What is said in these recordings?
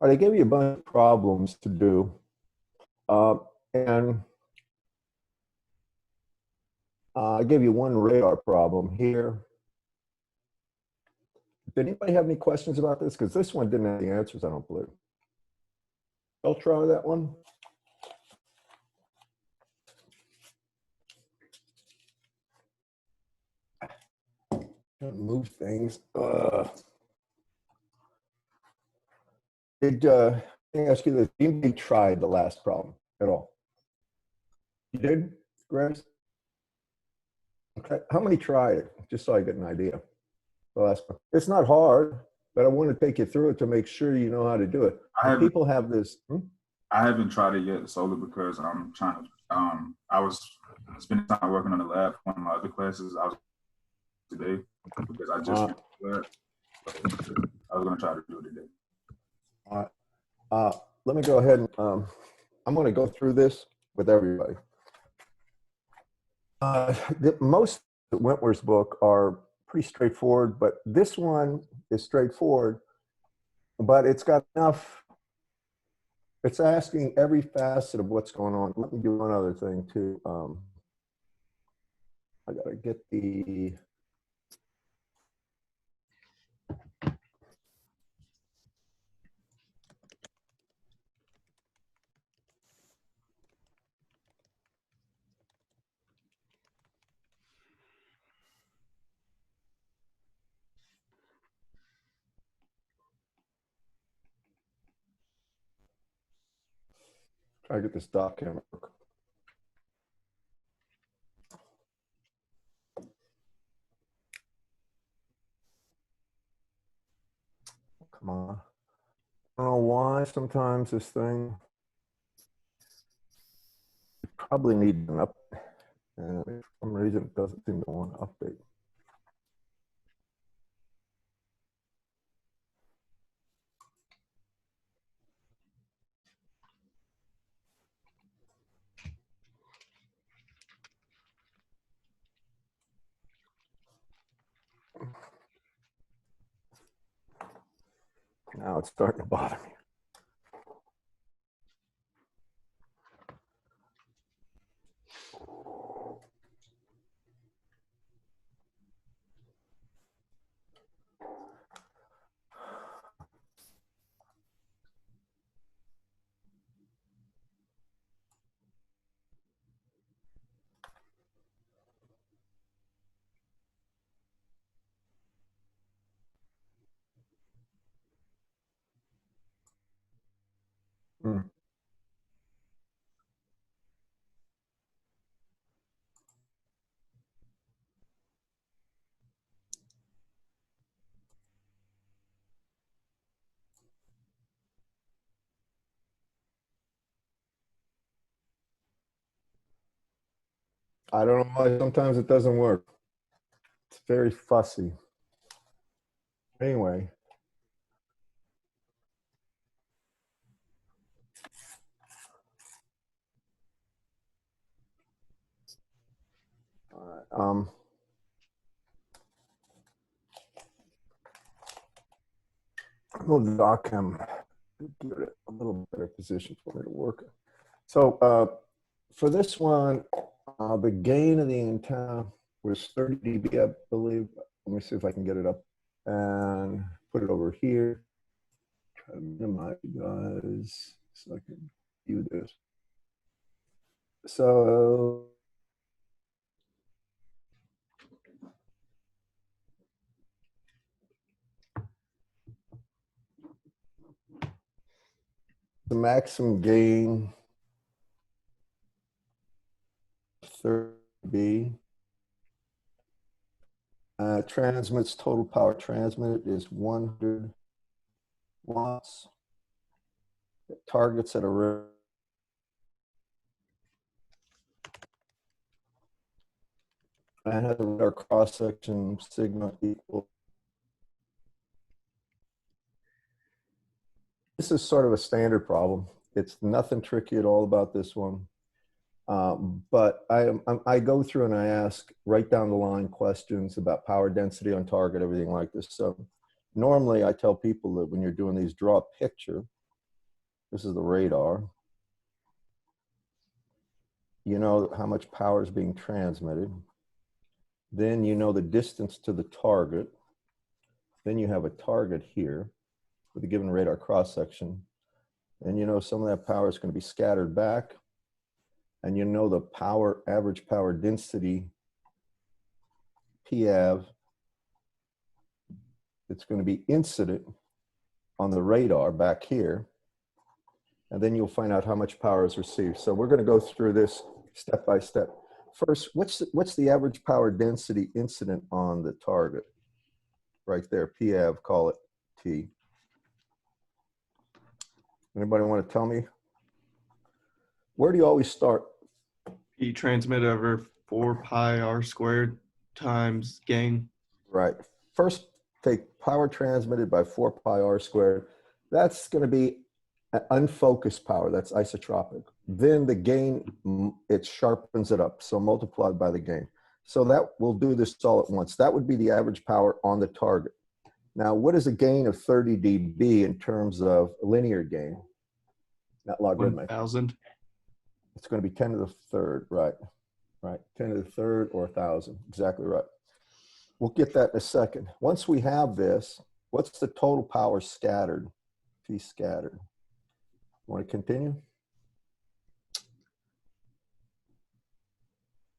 right, I gave you a bunch of problems to do. And I gave you one radar problem here. Did anybody have any questions about this? Because this one didn't have the answers, I don't believe. I'll try that one. Can't move things. Let me ask you this. Anybody tried the last problem at all? You did, Grace? Okay. How many tried it? Just so I get an idea. The last one. It's not hard, but I want to take you through it to make sure you know how to do it. People have this. I haven't tried it yet solely because I'm trying to. I was spending time working on the lab. One of my other classes I was today because I just lab. I was going to try to do it today. All right. Let me go ahead and I'm going to go through this with everybody. Most of Wentworth's book are pretty straightforward, but this one is straightforward, but it's got enough. It's asking every facet of what's going on. Let me do one other thing too. I got to get the. Try to get this doc camera. Come on. I don't know why sometimes this thing probably needs an update. And for some reason it doesn't seem to want to update. Now it's starting to bother me. I don't know why sometimes it doesn't work. It's very fussy. Anyway. All right. Move the doc cam, give it a little better position for me to work. So for this one, the gain of the antenna was 30 dB, I believe. Let me see if I can get it up and put it over here. Try to minimize you guys so I can view this. So the maximum gain 30 dB. Transmits total power transmitted is 100 watts. It targets at a rate and has a radar cross section signal equal. This is sort of a standard problem. It's nothing tricky at all about this one. But I go through and I ask right down the line questions about power density on target, everything like this. So normally I tell people that when you're doing these, draw a picture This is the radar. You know how much power is being transmitted. Then you know the distance to the target. Then you have a target here with a given radar cross-section. And you know some of that power is going to be scattered back. And you know the power, average power density, PAV, it's going to be incident on the radar back here. And then you'll find out how much power is received. So we're going to go through this step by step. First, what's the average power density incident on the target? Right there, PAV, call it T. Anybody want to tell me? Where do you always start? P transmit over 4 pi r squared times gain. Right. First, take power transmitted by 4 pi r squared. That's going to be an unfocused power. That's isotropic. Then the gain, it sharpens it up. So multiplied by the gain. So that we'll do this all at once. That would be the average power on the target. Now, what is a gain of 30 dB in terms of linear gain? Not logarithmic. 1,000. It's going to be 10 to the third, right? Right, 10 to the third or 1,000, exactly right. We'll get that in a second. Once we have this, what's the total power scattered? P scattered. Want to continue?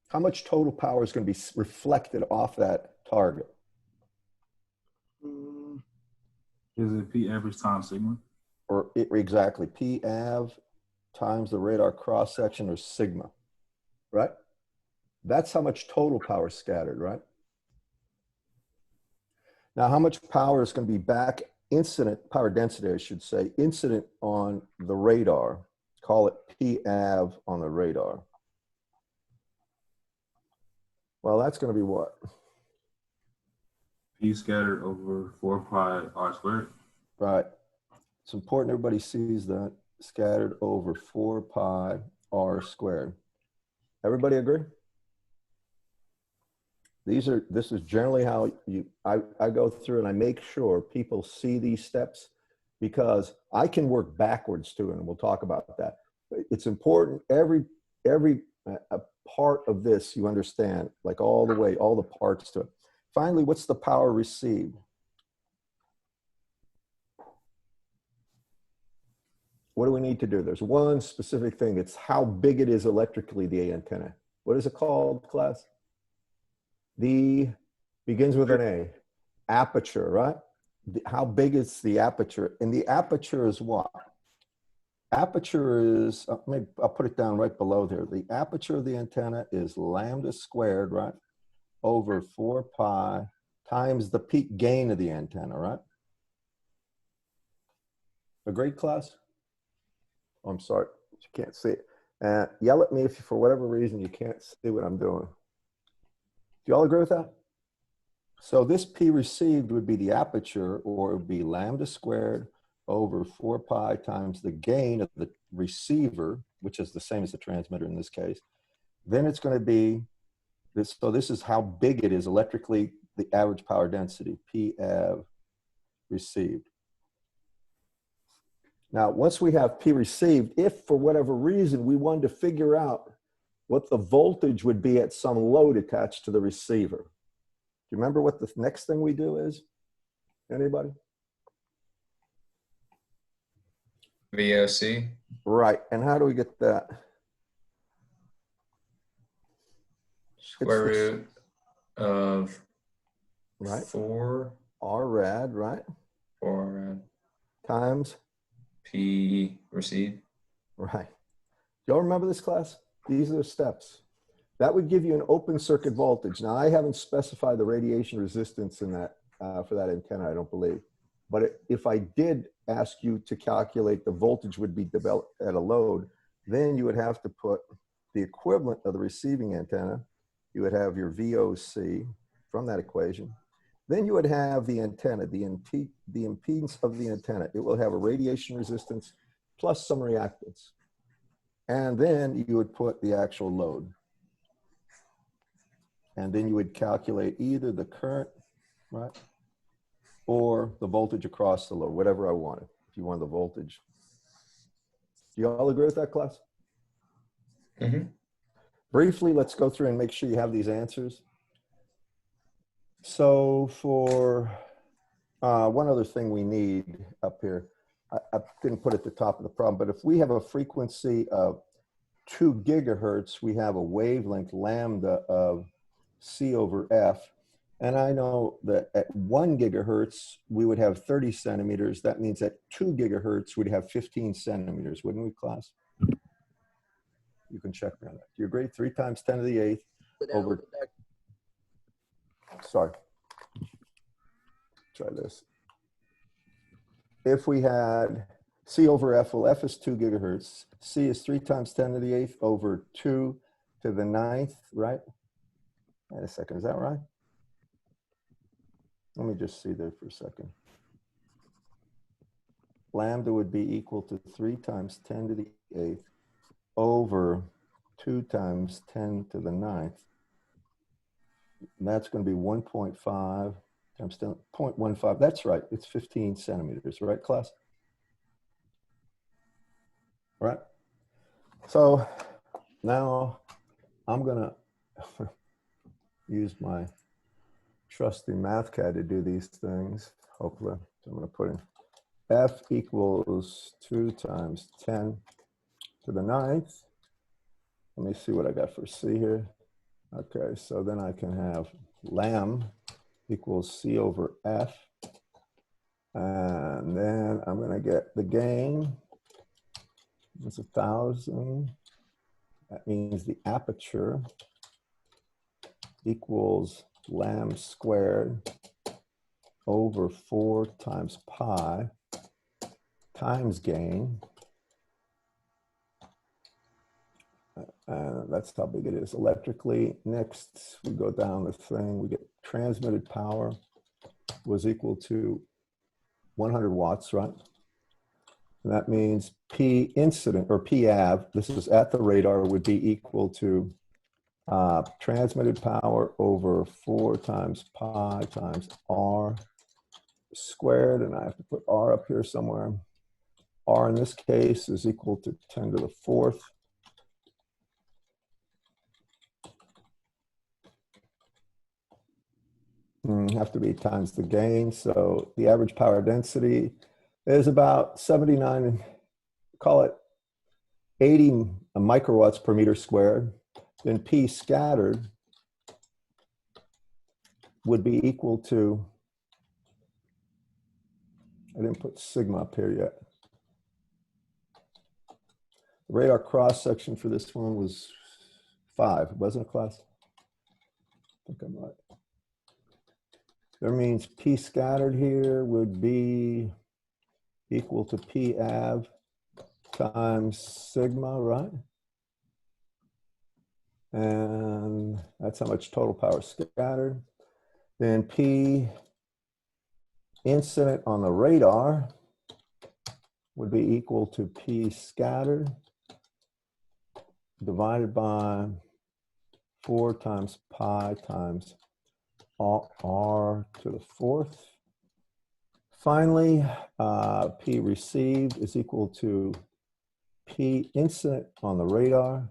How much total power is going to be reflected off that target? Is it P average times sigma? Or exactly, P av times the radar cross section or sigma, right? That's how much total power scattered, right? Now, how much power is going to be back incident, power density, I should say, incident on the radar? Call it P av on the radar. Well, that's going to be what? P scattered over 4 pi r squared. Right. It's important everybody sees that. Scattered over 4 pi r squared. Everybody agree? This is generally how I go through and I make sure people see these steps because I can work backwards too, and we'll talk about that. It's important every part of this you understand, like all the way, all the parts to it. Finally, what's the power received? What do we need to do? There's one specific thing. It's how big it is electrically, the antenna. What is it called, class? Begins with an A. Aperture, right? How big is the aperture? And the aperture is what? Aperture is, maybe I'll put it down right below there. The aperture of the antenna is lambda squared, right? Over 4 pi times the peak gain of the antenna, right? Agreed, class? Oh, I'm sorry, you can't see it. Yell at me if for whatever reason you can't see what I'm doing. Do you all agree with that? So this P received would be the aperture, or it would be lambda squared over 4 pi times the gain of the receiver, which is the same as the transmitter in this case. Then it's going to be this. So this is how big it is electrically, the average power density, P av received. Now, once we have P received, if for whatever reason we wanted to figure out what the voltage would be at some load attached to the receiver. Do you remember what the next thing we do is? Anybody? VOC. Right, and how do we get that? Square root of Right. 4 R rad, right? 4 rad Times? P received. Right. Y'all remember this, class? These are the steps. That would give you an open circuit voltage. Now, I haven't specified the radiation resistance in that for that antenna, I don't believe. But if I did ask you to calculate the voltage would be developed at a load, then you would have to put the equivalent of the receiving antenna. You would have your VOC from that equation. Then you would have the antenna, the impedance of the antenna. It will have a radiation resistance plus some reactance. And then you would put the actual load. And then you would calculate either the current, right, or the voltage across the load, whatever I wanted. If you wanted the voltage, Do you all agree with that, class? Mm-hmm. Briefly, let's go through and make sure you have these answers. So for one other thing we need up here, I didn't put it at the top of the problem, but if we have a frequency of 2 gigahertz, we have a wavelength lambda of C over F. And I know that at 1 gigahertz, we would have 30 centimeters. That means at 2 gigahertz, we'd have 15 centimeters, wouldn't we, class? You can check me on that. Do you agree? 3 times 10 to the 8th over, sorry. Try this. If we had C over F, well, F is 2 gigahertz. C is 3 times 10 to the 8th over 2 to the 9th, right? Wait a second, is that right? Let me just see there for a second. Lambda would be equal to 3 times 10 to the 8th over 2 times 10 to the 9th. And that's going to be 1.5 times 10, 0.15. That's right. It's 15 centimeters, right, class? Right. So now I'm going to use my trusty math CAD to do these things, hopefully. So I'm going to put in F equals 2 times 10 to the 9th. Let me see what I got for C here. Okay, so then I can have lam equals C over F. And then I'm going to get the gain. It's 1,000. That means the aperture equals lam squared over 4 times pi times gain. That's how big it is electrically. Next, we go down the thing. We get transmitted power was equal to 100 watts, right? And that means P incident, or P av, this is at the radar, would be equal to transmitted power over 4 times pi times r squared. And I have to put r up here somewhere. R in this case is equal to 10 to the 4th. Have to be times the gain. So the average power density is about 79, call it 80 microwatts per meter squared. Then P scattered would be equal to, I didn't put sigma up here yet. The radar cross section for this one was 5, wasn't it, class? I think I'm right. That means P scattered here would be equal to P av times sigma, right? And that's how much total power scattered. Then P incident on the radar would be equal to P scattered divided by 4 times pi times r to the 4th. Finally, P received is equal to P incident on the radar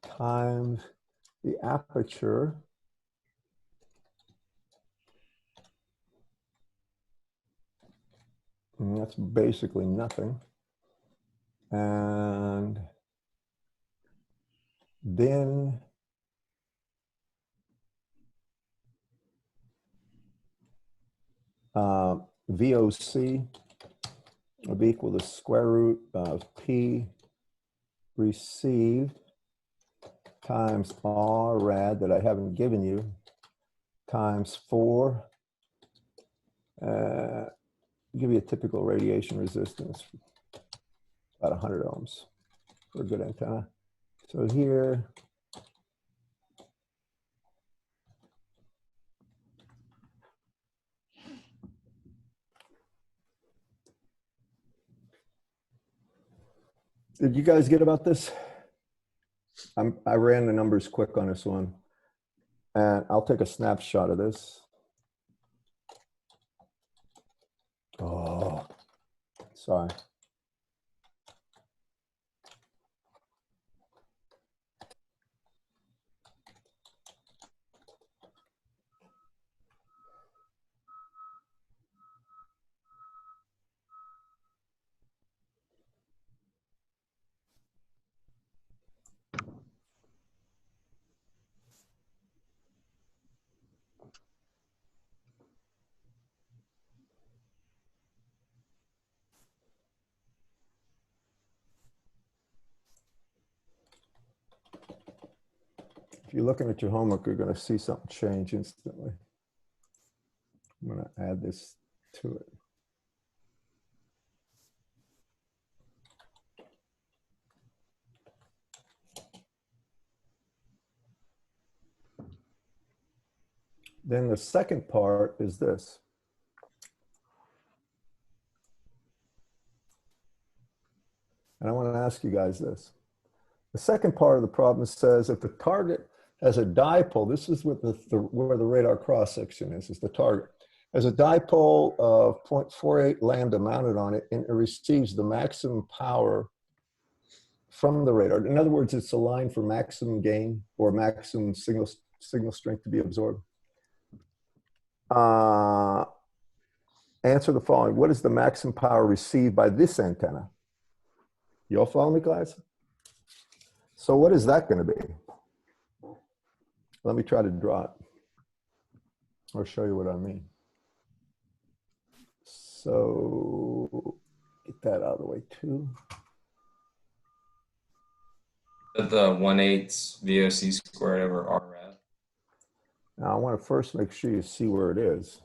times the aperture and that's basically nothing. And then VOC would be equal to square root of P received times R rad that I haven't given you times 4. Give you a typical radiation resistance, about 100 ohms for a good antenna. So here, did you guys get about this? I ran the numbers quick on this one, and I'll take a snapshot of this. Oh, sorry. you're looking at your homework, you're going to see something change instantly. I'm going to add this to it. Then the second part is this. And I want to ask you guys this. The second part of the problem says if the target has a dipole, this is what where the radar cross-section is the target. Has a dipole of 0.48 lambda mounted on it, and it receives the maximum power from the radar. In other words, it's aligned for maximum gain or maximum signal strength to be absorbed. Answer the following. What is the maximum power received by this antenna? You all follow me, guys? So what is that going to be? Let me try to draw it or show you what I mean. So get that out of the way too. The 1/8 VOC squared over RF. Now I want to first make sure you see where it is.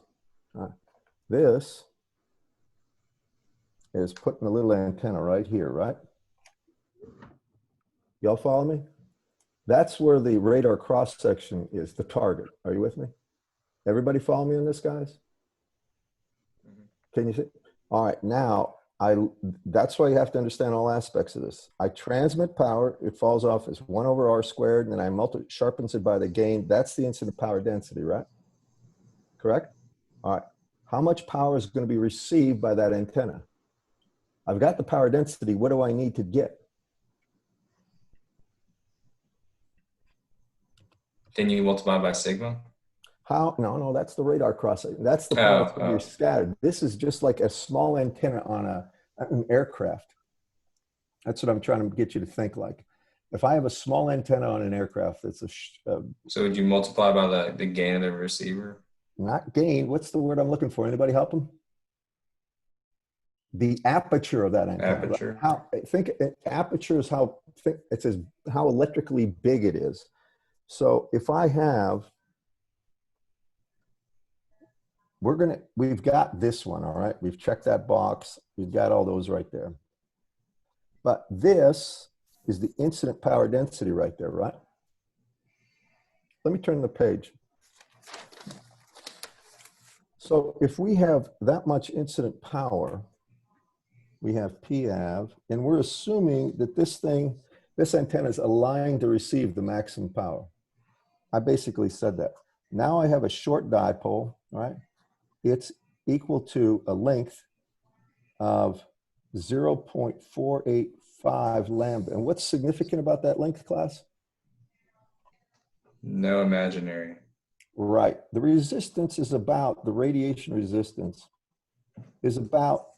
This is putting a little antenna right here, right? Y'all follow me? That's where the radar cross section is, the target. Are you with me? Everybody follow me on this, guys? Can you see? All right, now that's why you have to understand all aspects of this. I transmit power, it falls off as 1 over R squared, and then I sharpens it by the gain. That's the incident power density, right? Correct? All right. How much power is going to be received by that antenna? I've got the power density. What do I need to get? Then you multiply by sigma? How? No, that's the radar cross-section. That's the power that's going to be scattered. This is just like a small antenna on an aircraft. That's what I'm trying to get you to think like. If I have a small antenna on an aircraft, it's so would you multiply by the gain of the receiver? Not gain. What's the word I'm looking for? Anybody help them? The aperture of that antenna. Aperture. How aperture is it says how electrically big it is. So if I have, we've got this one, all right? We've checked that box. We've got all those right there. But this is the incident power density right there, right? Let me turn the page. So if we have that much incident power, we have PAV, and we're assuming that this antenna is aligned to receive the maximum power. I basically said that. Now I have a short dipole, right? It's equal to a length of 0.485 lambda. And what's significant about that length, class? No imaginary. Right. The resistance is about, the radiation resistance is about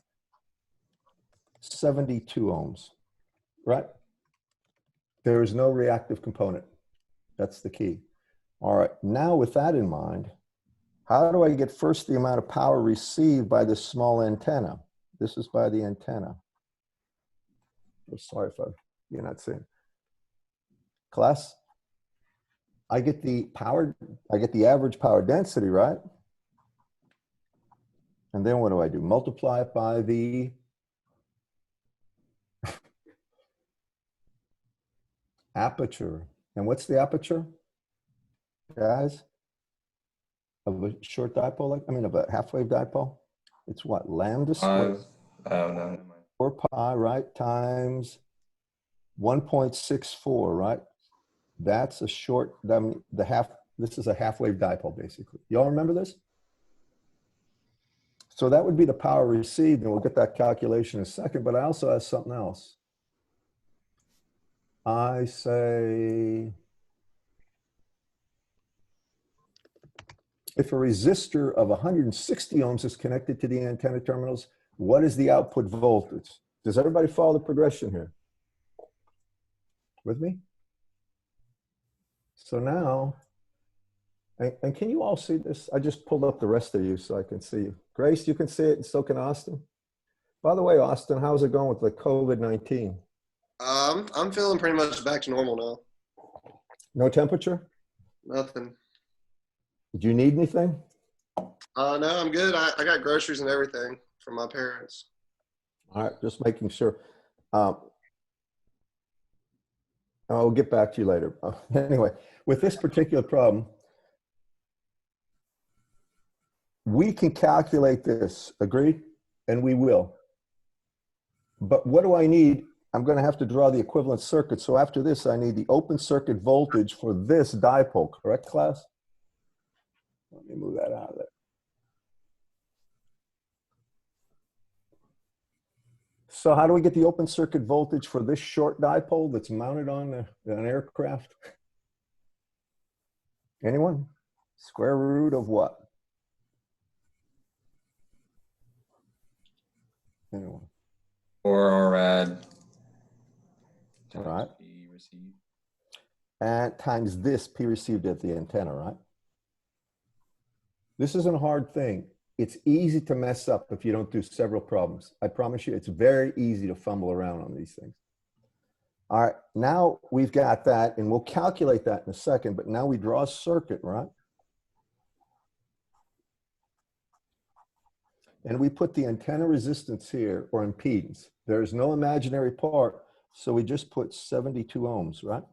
72 ohms, right? There is no reactive component. That's the key. All right. Now with that in mind, how do I get first the amount of power received by this small antenna? This is by the antenna. I'm sorry if you're not seeing. Class, I get the average power density, right? And then what do? Multiply it by the aperture. And what's the aperture, guys? Of a short dipole, of a half-wave dipole? It's what, lambda squared? Oh, no. 4 pi, right, times 1.64, right? That's a short, this is a half-wave dipole, basically. Y'all remember this? So that would be the power received, and we'll get that calculation in a second, but I also have something else. I say, if a resistor of 160 ohms is connected to the antenna terminals, what is the output voltage? Does everybody follow the progression here? With me? So now, and can you all see this? I just pulled up the rest of you so I can see you. Grace, you can see it, and so can Austin. By the way, Austin, how's it going with the COVID-19? I'm feeling pretty much back to normal now. No temperature? Nothing. Do you need anything? No, I'm good. I got groceries and everything from my parents. All right, just making sure. I'll get back to you later. Anyway, with this particular problem, we can calculate this, agreed? And we will. But what do I need? I'm going to have to draw the equivalent circuit. So after this, I need the open circuit voltage for this dipole, correct, class? Let me move that out of there. So how do we get the open circuit voltage for this short dipole that's mounted on an aircraft? Anyone? Square root of what? Anyone? Or rad. All right. P received. And times this P received at the antenna, right? This isn't a hard thing. It's easy to mess up if you don't do several problems. I promise you, it's very easy to fumble around on these things. All right, now we've got that, and we'll calculate that in a second, but now we draw a circuit, right? And we put the antenna resistance here, or impedance. There's no imaginary part, so we just put 72 ohms, right?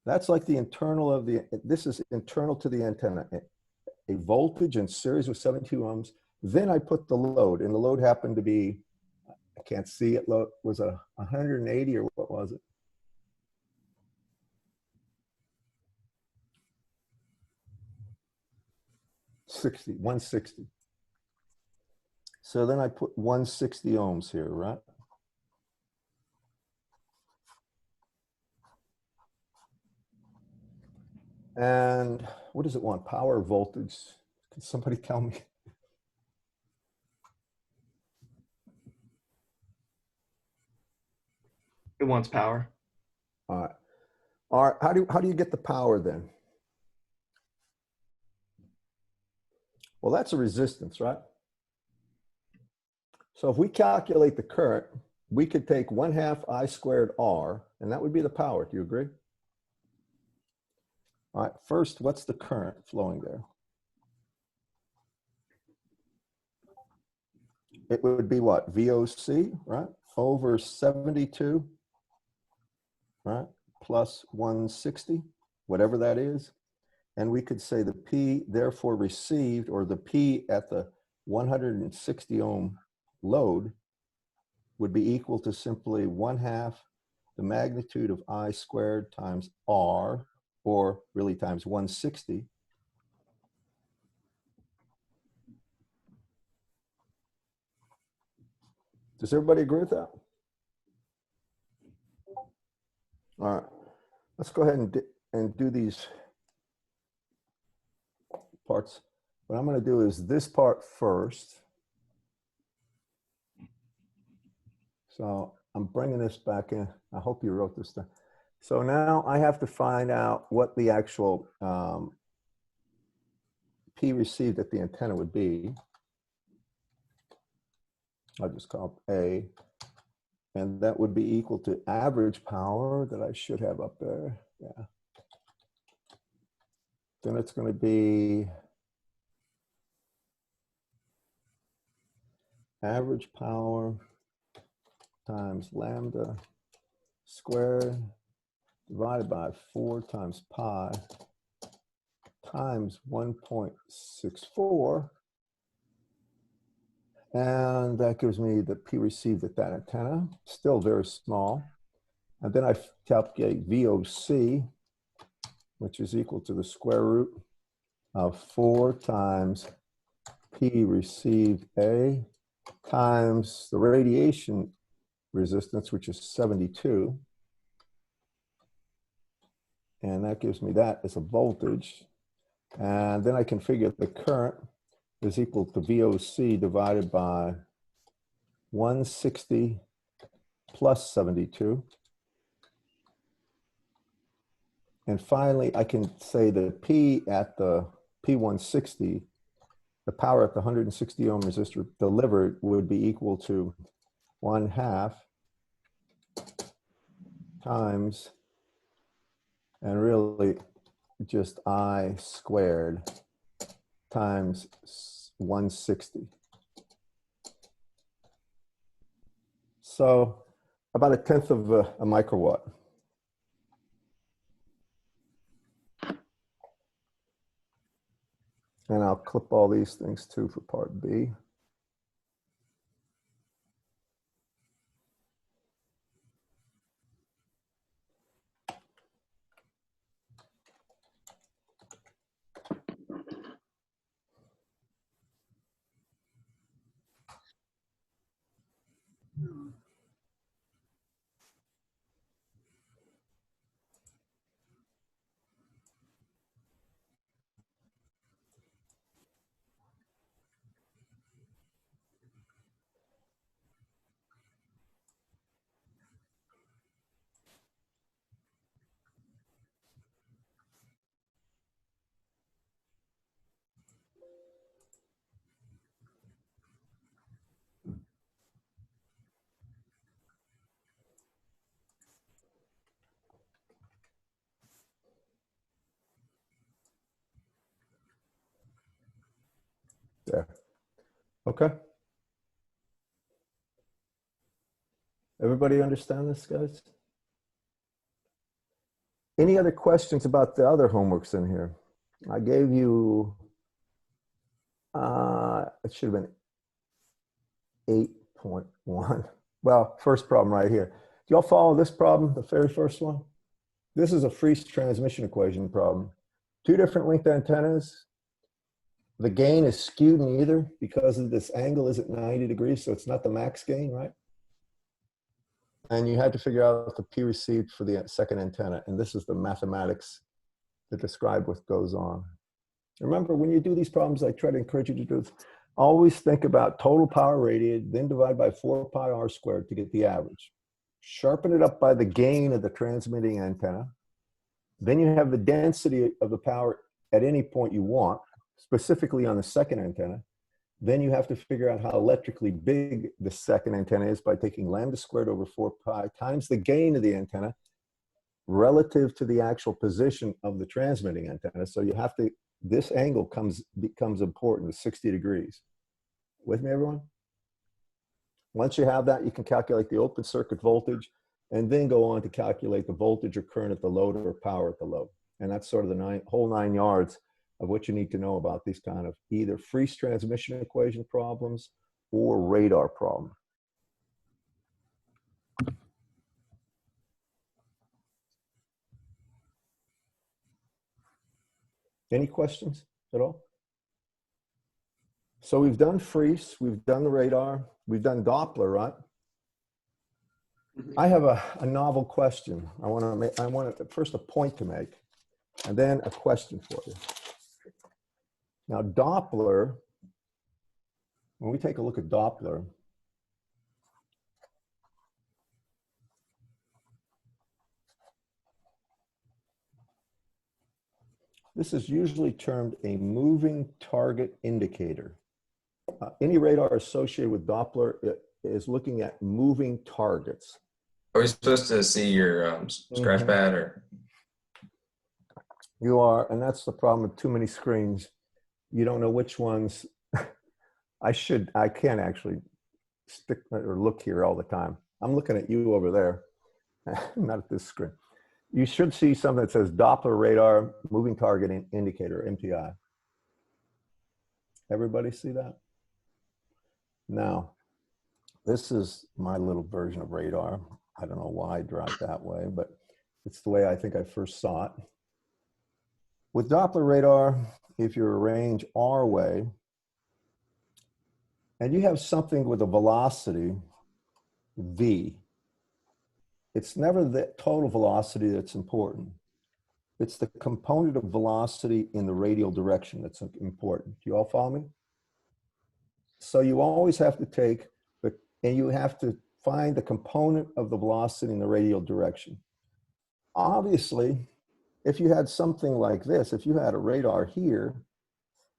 That's like the internal of the, this is internal to the antenna. A voltage in series with 72 ohms. Then I put the load, and the load happened to be, I can't see it, load was a 180 or what was it? $60, 160. So then I put 160 ohms here, right? And what does it want? Power, voltage? Can somebody tell me? It wants power. All right. All right. How do you get the power then? Well, that's a resistance, right? So if we calculate the current, we could take 1/2 I squared R, and that would be the power. Do you agree? All right. First, what's the current flowing there? It would be what? VOC, right? Over 72, right? Plus 160, whatever that is. And we could say the P therefore received, or the P at the 160 ohm load would be equal to simply 1/2 the magnitude of I squared times R, or really times 160. Does everybody agree with that? All right, let's go ahead and do these parts. What I'm going to do is this part first. So I'm bringing this back in. I hope you wrote this down. So now I have to find out what the actual P received at the antenna would be. I'll just call it A. And that would be equal to average power that I should have up there. Yeah. Then it's going to be average power times lambda squared divided by 4 times pi times 1.64. And that gives me the P received at that antenna, still very small. And then I calculate VOC, which is equal to the square root of 4 times P received A times the radiation resistance, which is 72. And that gives me that as a voltage. And then I can figure the current is equal to VOC divided by 160 plus 72. And finally, I can say the P at the P160, the power at the 160 ohm resistor delivered would be equal to 1/2 times, and really just I squared times 160. So about 1/10 of a microwatt. And I'll clip all these things too for part B. There. Okay. Everybody understand this, guys? Any other questions about the other homeworks in here? I gave you, it should have been 8.1. Well, first problem right here. Do y'all follow this problem, the very first one? This is a free transmission equation problem. Two different length antennas. The gain is skewed in either because of this angle is at 90 degrees, so it's not the max gain, right? And you had to figure out the P received for the second antenna. And this is the mathematics that describe what goes on. Remember, when you do these problems, I try to encourage you to do this. Always think about total power radiated, then divide by 4 pi r squared to get the average. Sharpen it up by the gain of the transmitting antenna. Then you have the density of the power at any point you want, specifically on the second antenna. Then you have to figure out how electrically big the second antenna is by taking lambda squared over 4 pi times the gain of the antenna relative to the actual position of the transmitting antenna. So you have to, this angle becomes important, 60 degrees. With me, everyone? Once you have that, you can calculate the open circuit voltage and then go on to calculate the voltage or current at the load or power at the load. And that's sort of the whole 9 yards of what you need to know about these kind of either free transmission equation problems or radar problem. Any questions at all? So we've done Freeze, we've done the radar, we've done Doppler, right? I have a novel question. I want first a point to make, and then a question for you. Now Doppler, when we take a look at Doppler, this is usually termed a moving target indicator. Any radar associated with Doppler is looking at moving targets. Are we supposed to see your scratch pad or? You are, and that's the problem with too many screens. You don't know which ones. I can't actually stick or look here all the time. I'm looking at you over there, not at this screen. You should see something that says Doppler radar moving target indicator, MTI. Everybody see that? Now, this is my little version of radar. I don't know why I draw it that way, but it's the way I think I first saw it. With Doppler radar, if you arrange R way, and you have something with a velocity, V, it's never the total velocity that's important. It's the component of velocity in the radial direction that's important. Do you all follow me? So you always have to take, and you have to find the component of the velocity in the radial direction. Obviously, if you had something like this, if you had a radar here,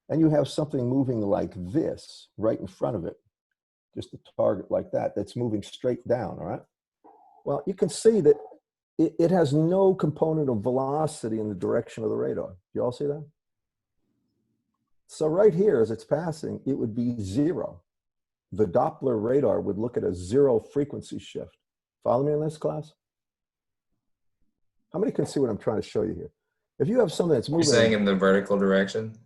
and you have something moving like this right in front of it, just a target like that, that's moving straight down, all right? Well, you can see that it has no component of velocity in the direction of the radar. You all see that? So right here, as it's passing, it would be zero. The Doppler radar would look at a zero frequency shift. Follow me in this, class? How many can see what I'm trying to show you here? If you have something that's You're moving— saying in the vertical direction?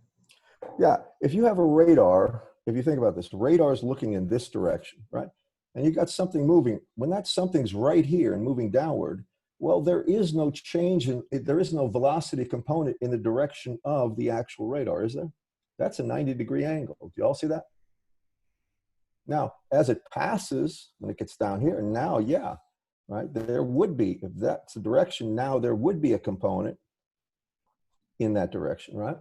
yeah, if you have a radar, if you think about this, radar is looking in this direction, right? And you got something moving. When that something's right here and moving downward, well, there is no change in, there is no velocity component in the direction of the actual radar, is there? That's a 90-degree angle. Do you all see that? Now, as it passes, when it gets down here, now, yeah, right, there would be, if that's the direction, now there would be a component in that direction, right?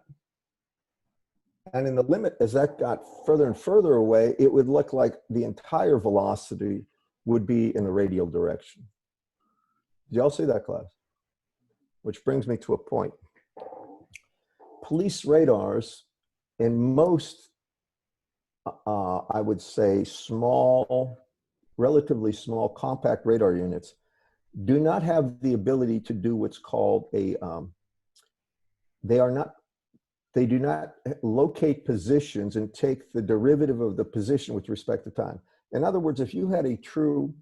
And in the limit, as that got further and further away, it would look like the entire velocity would be in the radial direction. Do y'all see that, class? Which brings me to a point. Police radars in most, I would say, small, relatively small compact radar units do not have the ability to do what's called a, they do not locate positions and take the derivative of the position with respect to time. In other words, if you had a true,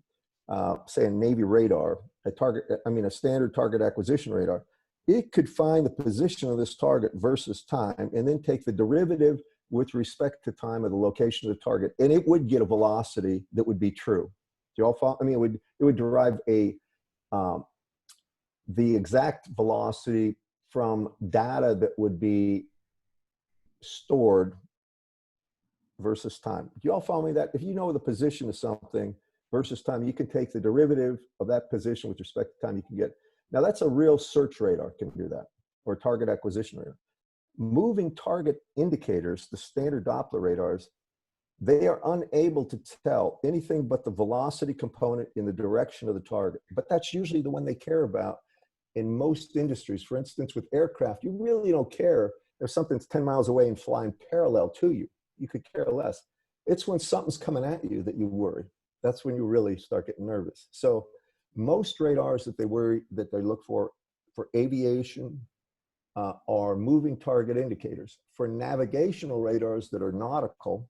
say a Navy radar, a standard target acquisition radar, it could find the position of this target versus time and then take the derivative with respect to time of the location of the target, and it would get a velocity that would be true. Do you all follow? I mean, it would derive the exact velocity from data that would be stored versus time. Do you all follow me that? If you know the position of something versus time, you can take the derivative of that position with respect to time you can get. Now that's a real search radar can do that, or target acquisition radar. Moving target indicators, the standard Doppler radars, they are unable to tell anything but the velocity component in the direction of the target. But that's usually the one they care about in most industries. For instance, with aircraft, you really don't care if something's 10 miles away and flying parallel to you. You could care less. It's when something's coming at you that you worry. That's when you really start getting nervous. So most radars that they look for aviation are moving target indicators. For navigational radars that are nautical,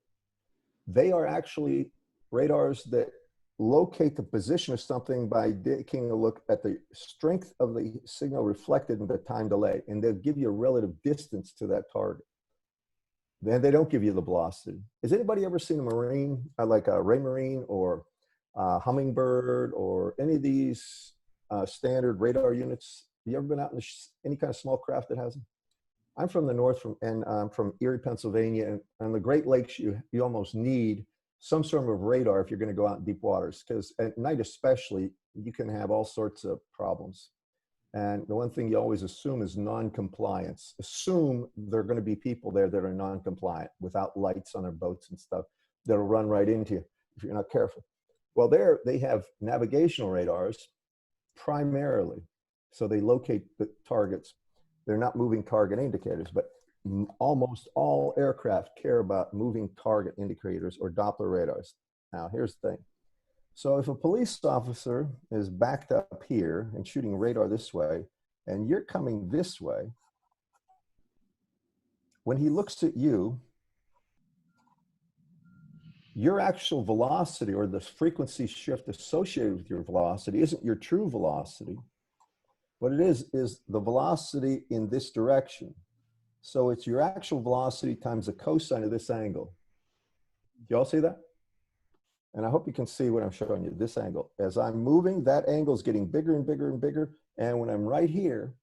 they are actually radars that locate the position of something by taking a look at the strength of the signal reflected and the time delay, and they'll give you a relative distance to that target. Then they don't give you the velocity. Has anybody ever seen a Marine, like a Raymarine or Hummingbird or any of these standard radar units? Have you ever been out in any kind of small craft that has them? I'm from the north, and I'm from Erie, Pennsylvania, and on the Great Lakes, you almost need some sort of radar if you're going to go out in deep waters, because at night especially, you can have all sorts of problems. And the one thing you always assume is non-compliance. Assume there are going to be people there that are non-compliant without lights on their boats and stuff that'll run right into you if you're not careful. Well, they have navigational radars primarily, so they locate the targets. They're not moving target indicators, but almost all aircraft care about moving target indicators or Doppler radars. Now, here's the thing. So if a police officer is backed up here and shooting radar this way, and you're coming this way, when he looks at you, your actual velocity or the frequency shift associated with your velocity isn't your true velocity. What it is the velocity in this direction. So it's your actual velocity times the cosine of this angle. Do you all see that? And I hope you can see what I'm showing you, this angle. As I'm moving, that angle is getting bigger and bigger and bigger. And when I'm right here,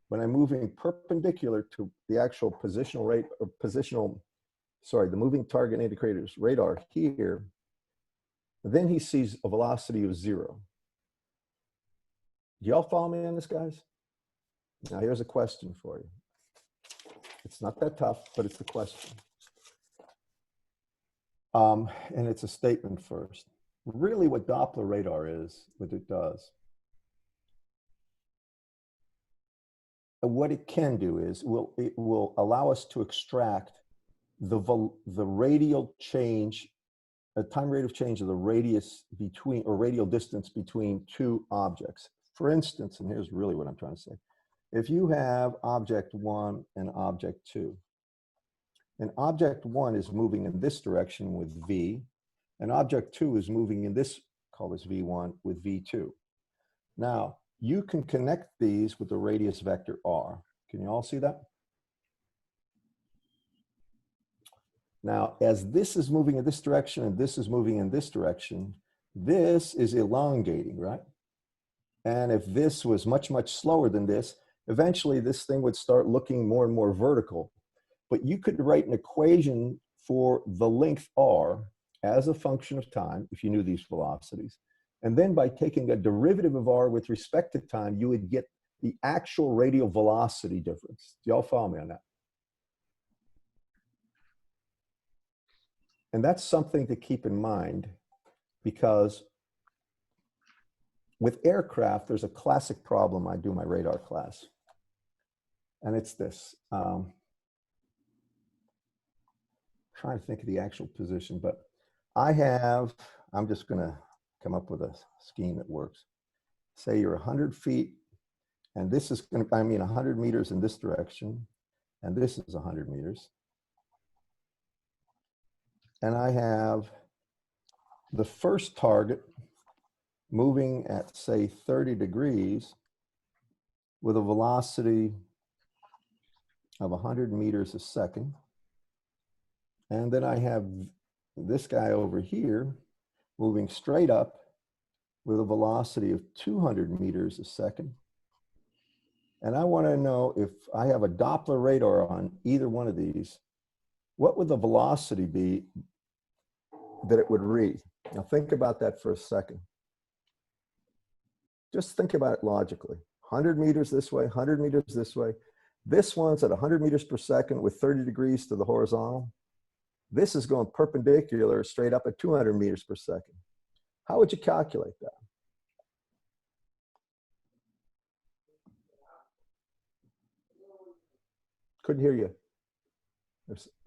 when I'm moving perpendicular to the actual positional rate, or the moving target indicators radar here, then he sees a velocity of 0. Do y'all follow me on this, guys? Now here's a question for you. It's not that tough, but it's a question. And it's a statement first. Really what Doppler radar is, what it does, what it can do is it will allow us to extract the radial change, a time rate of change of the radius between, or radial distance between two objects. for instance, and here's really what I'm trying to say. If you have object 1 and object 2, and object 1 is moving in this direction with V, and object 2 is moving in this, call this V1, with V2. Now, you can connect these with the radius vector R. Can you all see that? Now, as this is moving in this direction and this is moving in this direction, this is elongating, right? And if this was much, much slower than this, eventually this thing would start looking more and more vertical. But you could write an equation for the length R as a function of time, if you knew these velocities. And then by taking a derivative of R with respect to time, you would get the actual radial velocity difference. Do y'all follow me on that? And that's something to keep in mind, because with aircraft, there's a classic problem. I do my radar class, and it's this. Trying to think of the actual position, but I'm just gonna come up with a scheme that works. Say you're 100 feet, and this is gonna, 100 meters in this direction, and this is 100 meters. And I have the first target moving at, say, 30 degrees with a velocity of 100 meters a second. And then I have this guy over here moving straight up with a velocity of 200 meters a second. And I want to know, if I have a Doppler radar on either one of these, what would the velocity be that it would read? Now think about that for a second. Just think about it logically. 100 meters this way, 100 meters this way. This one's at 100 meters per second with 30 degrees to the horizontal. This is going perpendicular straight up at 200 meters per second. How would you calculate that? Couldn't hear you.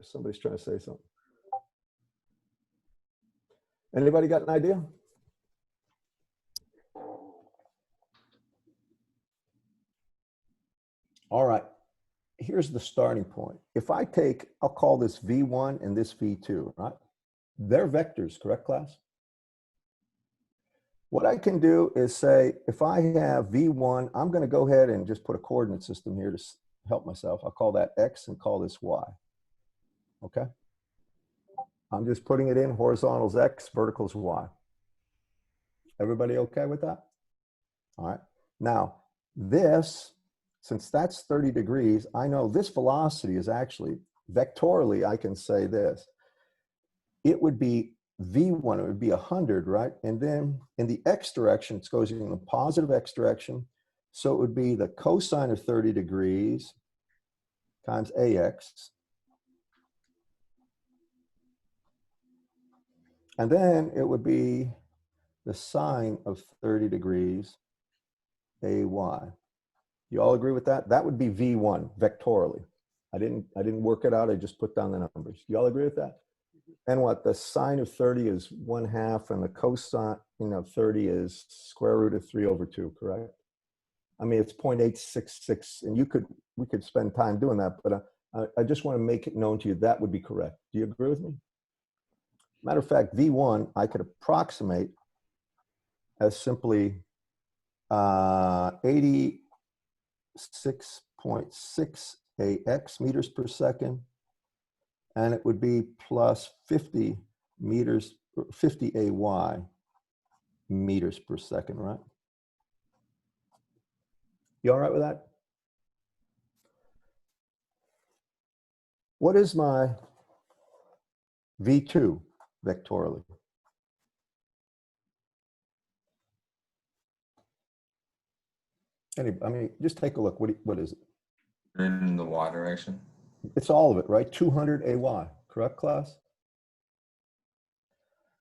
Somebody's trying to say something. Anybody got an idea? All right, here's the starting point. If I take, I'll call this V1 and this V2, right? They're vectors, correct, class? What I can do is say, if I have V1, I'm going to go ahead and just put a coordinate system here to help myself. I'll call that X and call this Y. Okay? I'm just putting it in, horizontals X, verticals Y. Everybody okay with that? All right. Now, this, since that's 30 degrees, I know this velocity is actually, vectorially, I can say this. It would be V1, it would be 100, right? And then in the X direction, it's going in the positive X direction. So it would be the cosine of 30 degrees times AX. And then it would be the sine of 30 degrees AY. You all agree with that? That would be V1 vectorially. I didn't work it out. I just put down the numbers. You all agree with that? And what, the sine of 30 is 1/2 and the cosine of 30 is square root of 3/2, correct? I mean, it's 0.866, and we could spend time doing that, but I just want to make it known to you that would be correct. Do you agree with me? Matter of fact, V1, I could approximate as simply 86.6 AX meters per second, and it would be plus 50 AY meters per second, right? You all right with that? What is my V2 vectorially? Just take a look. What is it? In the Y direction. It's all of it, right? 200 AY, correct, class?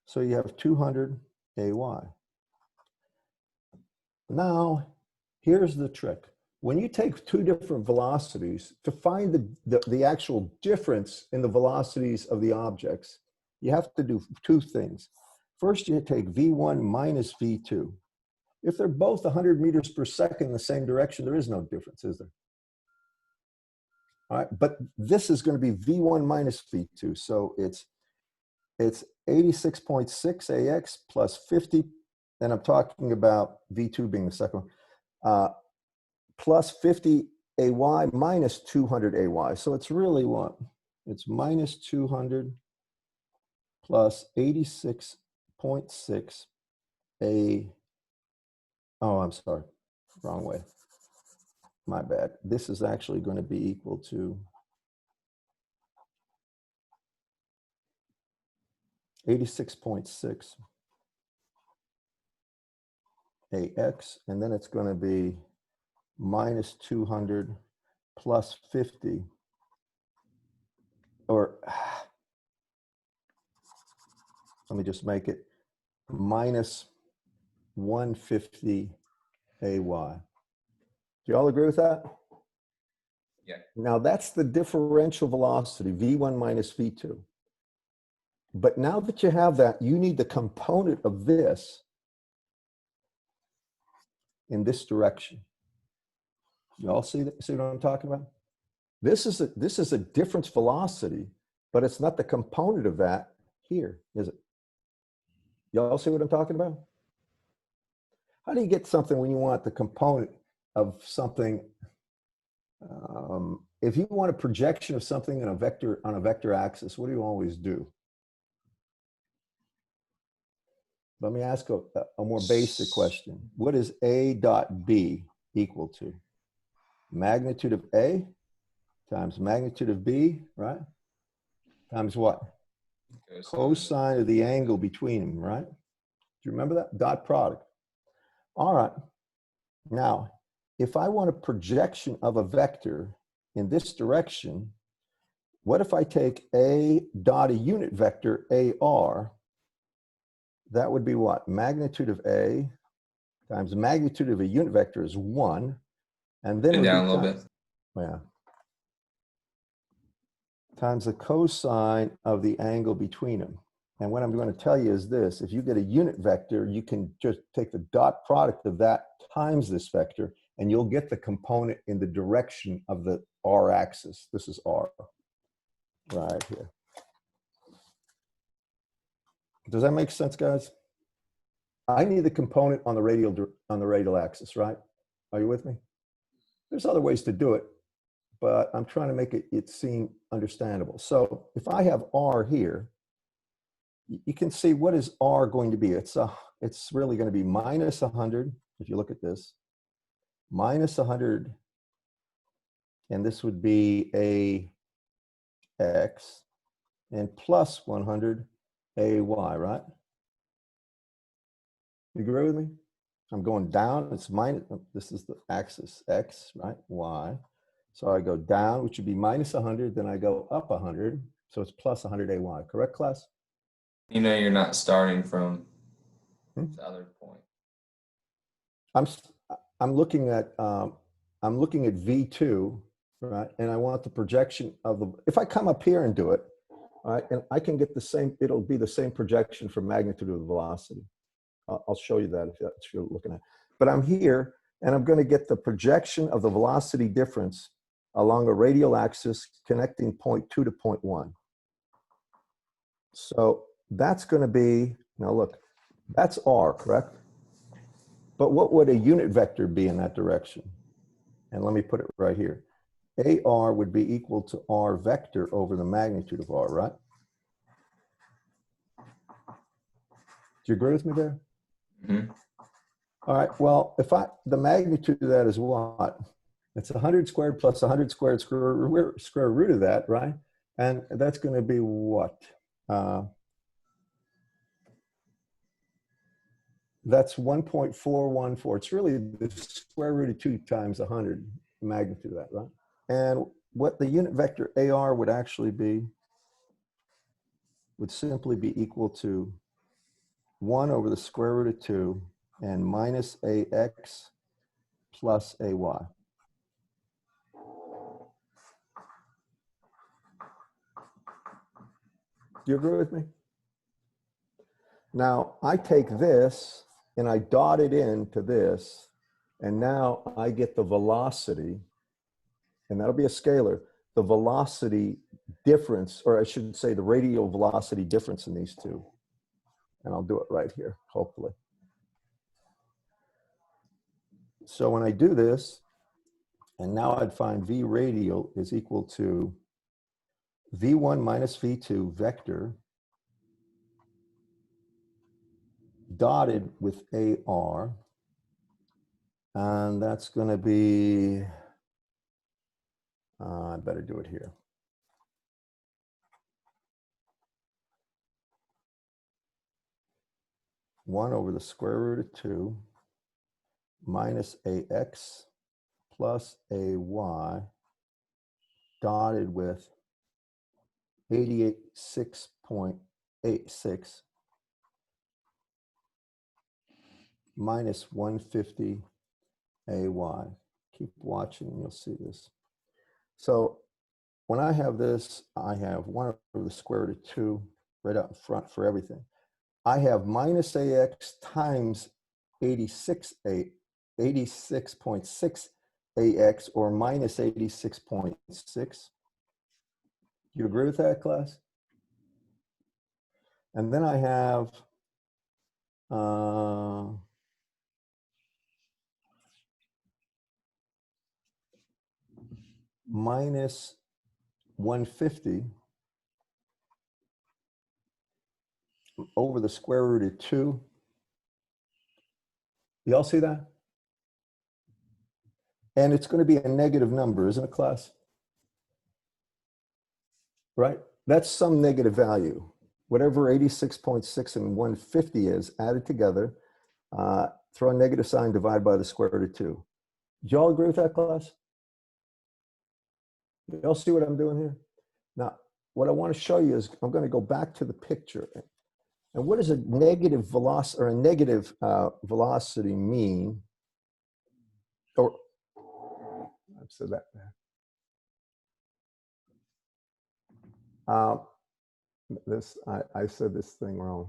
So you have 200 AY. Now, here's the trick. When you take two different velocities, to find the actual difference in the velocities of the objects, you have to do two things. First, you take V1 minus V2. If they're both 100 meters per second in the same direction, there is no difference, is there? All right, but this is going to be V1 minus V2. So it's 86.6 AX plus 50. And I'm talking about V2 being the second one, plus 50 AY minus 200 AY. So it's really what? It's minus 200 plus 86.6 A. Oh, I'm sorry, wrong way. My bad. This is actually going to be equal to 86.6 AX, and then it's going to be minus 200 plus 50, or let me just make it minus 150 AY. Do you all agree with that? Yeah. Now that's the differential velocity, V1 minus V2. But now that you have that, you need the component of this in this direction. You all see what I'm talking about? This is a difference velocity, but it's not the component of that here, is it? Y'all see what I'm talking about? How do you get something when you want the component of something? If you want a projection of something in a vector on a vector axis, what do you always do? Let me ask a more basic question. What is A dot B equal to? Magnitude of A times magnitude of B, right? Times what? Cosine of the angle between them, right? Do you remember that? Dot product. All right. Now, if I want a projection of a vector in this direction, what if I take A dot a unit vector, AR? That would be what? Magnitude of A times magnitude of a unit vector is 1. And then Down a little bit. Yeah. Times the cosine of the angle between them. And what I'm going to tell you is this: if you get a unit vector, you can just take the dot product of that times this vector, and you'll get the component in the direction of the R axis. This is R right here. Does that make sense, guys? I need the component on the radial axis, right? Are you with me? There's other ways to do it, but I'm trying to make it seem understandable. So if I have R here, you can see what is R going to be. It's really going to be minus 100, if you look at this, minus 100, and this would be a X, and plus 100 AY, right? You agree with me? I'm going down, it's minus, this is the axis, X, right, Y. So I go down, which would be minus 100, then I go up 100, so it's plus 100 AY, correct, class? You know, you're not starting from the other point. I'm looking at V2, right? And I want the projection of the, if I come up here and do it, all right, and I can get the same, it'll be the same projection for magnitude of the velocity. I'll show you that if that's what you're looking at. But I'm here, and I'm going to get the projection of the velocity difference along a radial axis connecting point 2 to point 1. So that's going to be, now look, that's R, correct? But what would a unit vector be in that direction? And let me put it right here. AR would be equal to R vector over the magnitude of R, right? Do you agree with me there? Mm-hmm. All right, well, the magnitude of that is what? It's 100 squared plus 100 squared square root of that, right? And that's going to be what? That's 1.414. It's really the square root of 2 times 100, the magnitude of that, right? And what the unit vector AR would actually be would simply be equal to 1 over the square root of 2 and minus AX plus AY. Do you agree with me? Now, I take this and I dot it into this, and now I get the velocity, and that'll be a scalar, the velocity difference, or I should say the radial velocity difference in these two. And I'll do it right here, hopefully. So when I do this, and now I'd find V radial is equal to V1 minus V2 vector dotted with AR. And that's going to be, I better do it here. One over the square root of 2 minus AX plus AY dotted with 86.86 minus 150 AY. Keep watching and you'll see this. So when I have this, I have 1 over the square root of 2 right out in front for everything. I have minus AX times 86.6 AX or minus 86.6. You agree with that, class? And then I have minus 150 over the square root of 2. Y'all see that? And it's going to be a negative number, isn't it, class? Right? That's some negative value. Whatever 86.6 and 150 is, added together, throw a negative sign, divide by the square root of 2. Do y'all agree with that, class? Y'all see what I'm doing here? Now, what I want to show you is I'm going to go back to the picture. And what does a negative velocity or a negative velocity mean? Or I've said that. I said this thing wrong.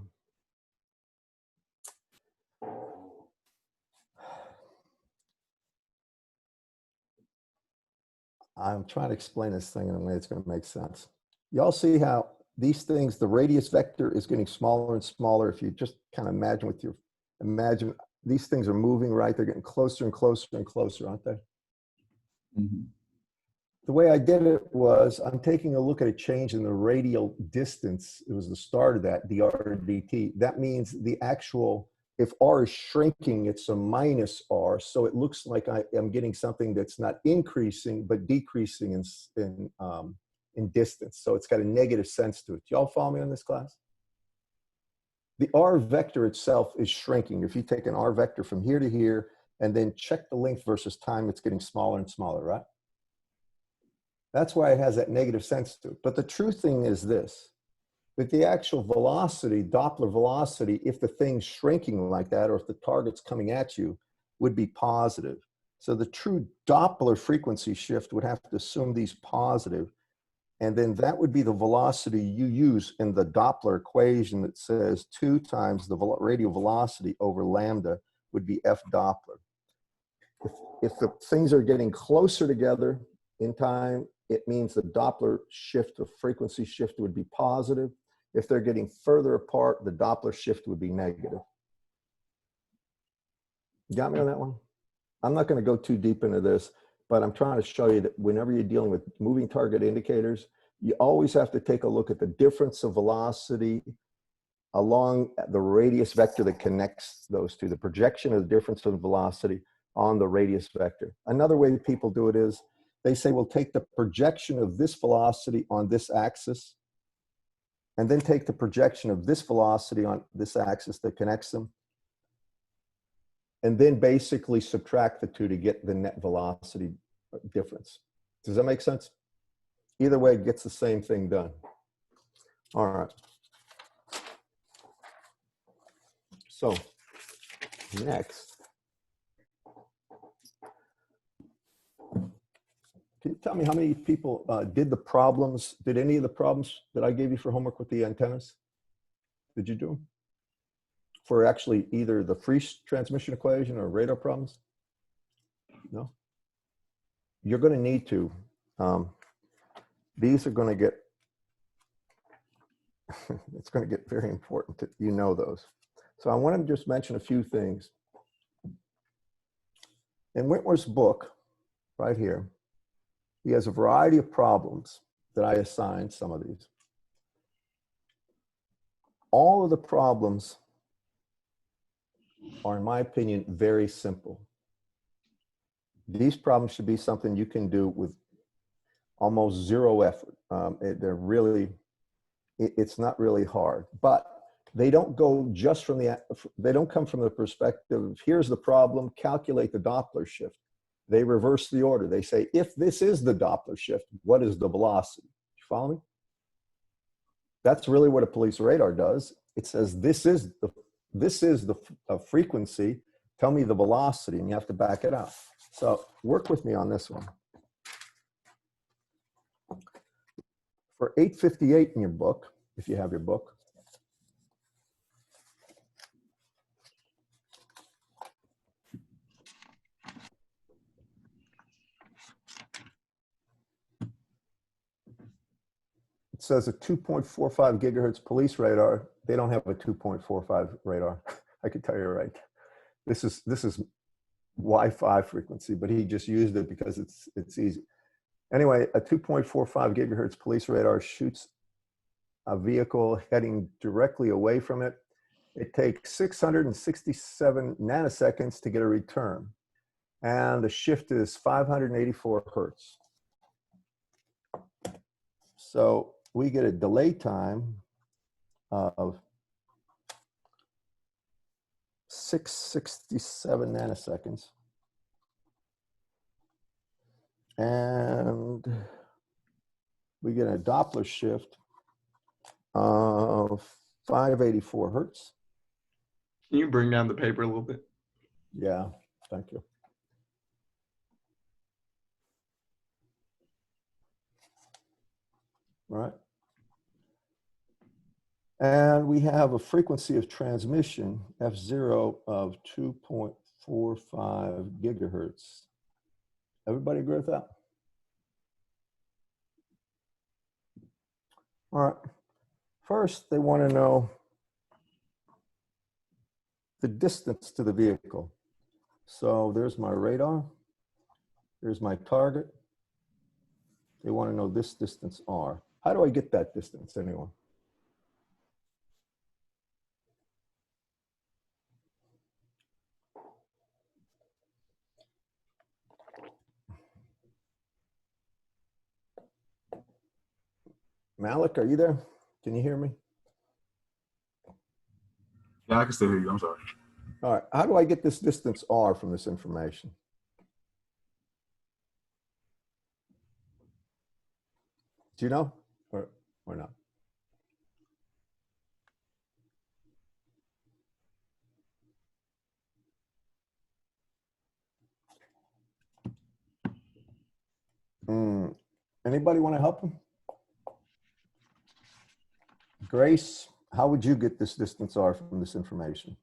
I'm trying to explain this thing in a way that's going to make sense. Y'all see how these things, the radius vector is getting smaller and smaller. If you just kind of imagine these things are moving, right? They're getting closer and closer and closer, aren't they? Mm-hmm. The way I did it was I'm taking a look at a change in the radial distance. It was the start of that, dr dt. That means the actual, if r is shrinking, it's a minus r. So it looks like I am getting something that's not increasing, but decreasing in distance. So it's got a negative sense to it. Y'all follow me on this, class? The r vector itself is shrinking. If you take an r vector from here to here and then check the length versus time, it's getting smaller and smaller, right? That's why it has that negative sense to it. But the true thing is this, that the actual velocity, Doppler velocity, if the thing's shrinking like that, or if the target's coming at you, would be positive. So the true Doppler frequency shift would have to assume these positive, and then that would be the velocity you use in the Doppler equation that says 2 times the radial velocity over lambda would be F Doppler. If the things are getting closer together in time, it means the Doppler shift, the frequency shift would be positive. If they're getting further apart, the Doppler shift would be negative. You got me on that one? I'm not going to go too deep into this, but I'm trying to show you that whenever you're dealing with moving target indicators, you always have to take a look at the difference of velocity along the radius vector that connects those two, the projection of the difference of velocity on the radius vector. Another way that people do it is they say, we'll take the projection of this velocity on this axis, and then take the projection of this velocity on this axis that connects them, and then basically subtract the two to get the net velocity difference. Does that make sense? Either way, it gets the same thing done. All right. So next, can you tell me how many people did any of the problems that I gave you for homework with the antennas? Did you do them? for actually either the free transmission equation or radar problems? No? You're going to need to. These are going to get, it's going to get very important that you know those. So I want to just mention a few things. In Whitworth's book, right here, he has a variety of problems that I assigned some of these. All of the problems are, in my opinion, very simple. These problems should be something you can do with almost zero effort. They're really, it's not really hard, but they don't go just from they don't come from the perspective of, here's the problem, calculate the Doppler shift. They reverse the order. They say, if this is the Doppler shift, what is the velocity? You follow me? That's really what a police radar does. It says, this is the frequency. Tell me the velocity, and you have to back it up. So work with me on this one. For 858 in your book, if you have your book, it says a 2.45 gigahertz police radar. They don't have a 2.45 radar. I can tell you right. This is Wi-Fi frequency, but he just used it because it's easy. Anyway, a 2.45 gigahertz police radar shoots a vehicle heading directly away from it. It takes 667 nanoseconds to get a return, and the shift is 584 hertz. So we get a delay time of 667 nanoseconds. And we get a Doppler shift of 584 hertz. Can you bring down the paper a little bit? Yeah, thank you. Right. And we have a frequency of transmission, F0, of 2.45 gigahertz. Everybody agree with that? All right. First, they want to know the distance to the vehicle. So there's my radar. There's my target. They want to know this distance R. How do I get that distance, anyone? Malik, are you there? Can you hear me? Yeah, I can still hear you. I'm sorry. All right. How do I get this distance R from this information? Do you know or not? Anybody want to help him? Grace, how would you get this distance R from this information?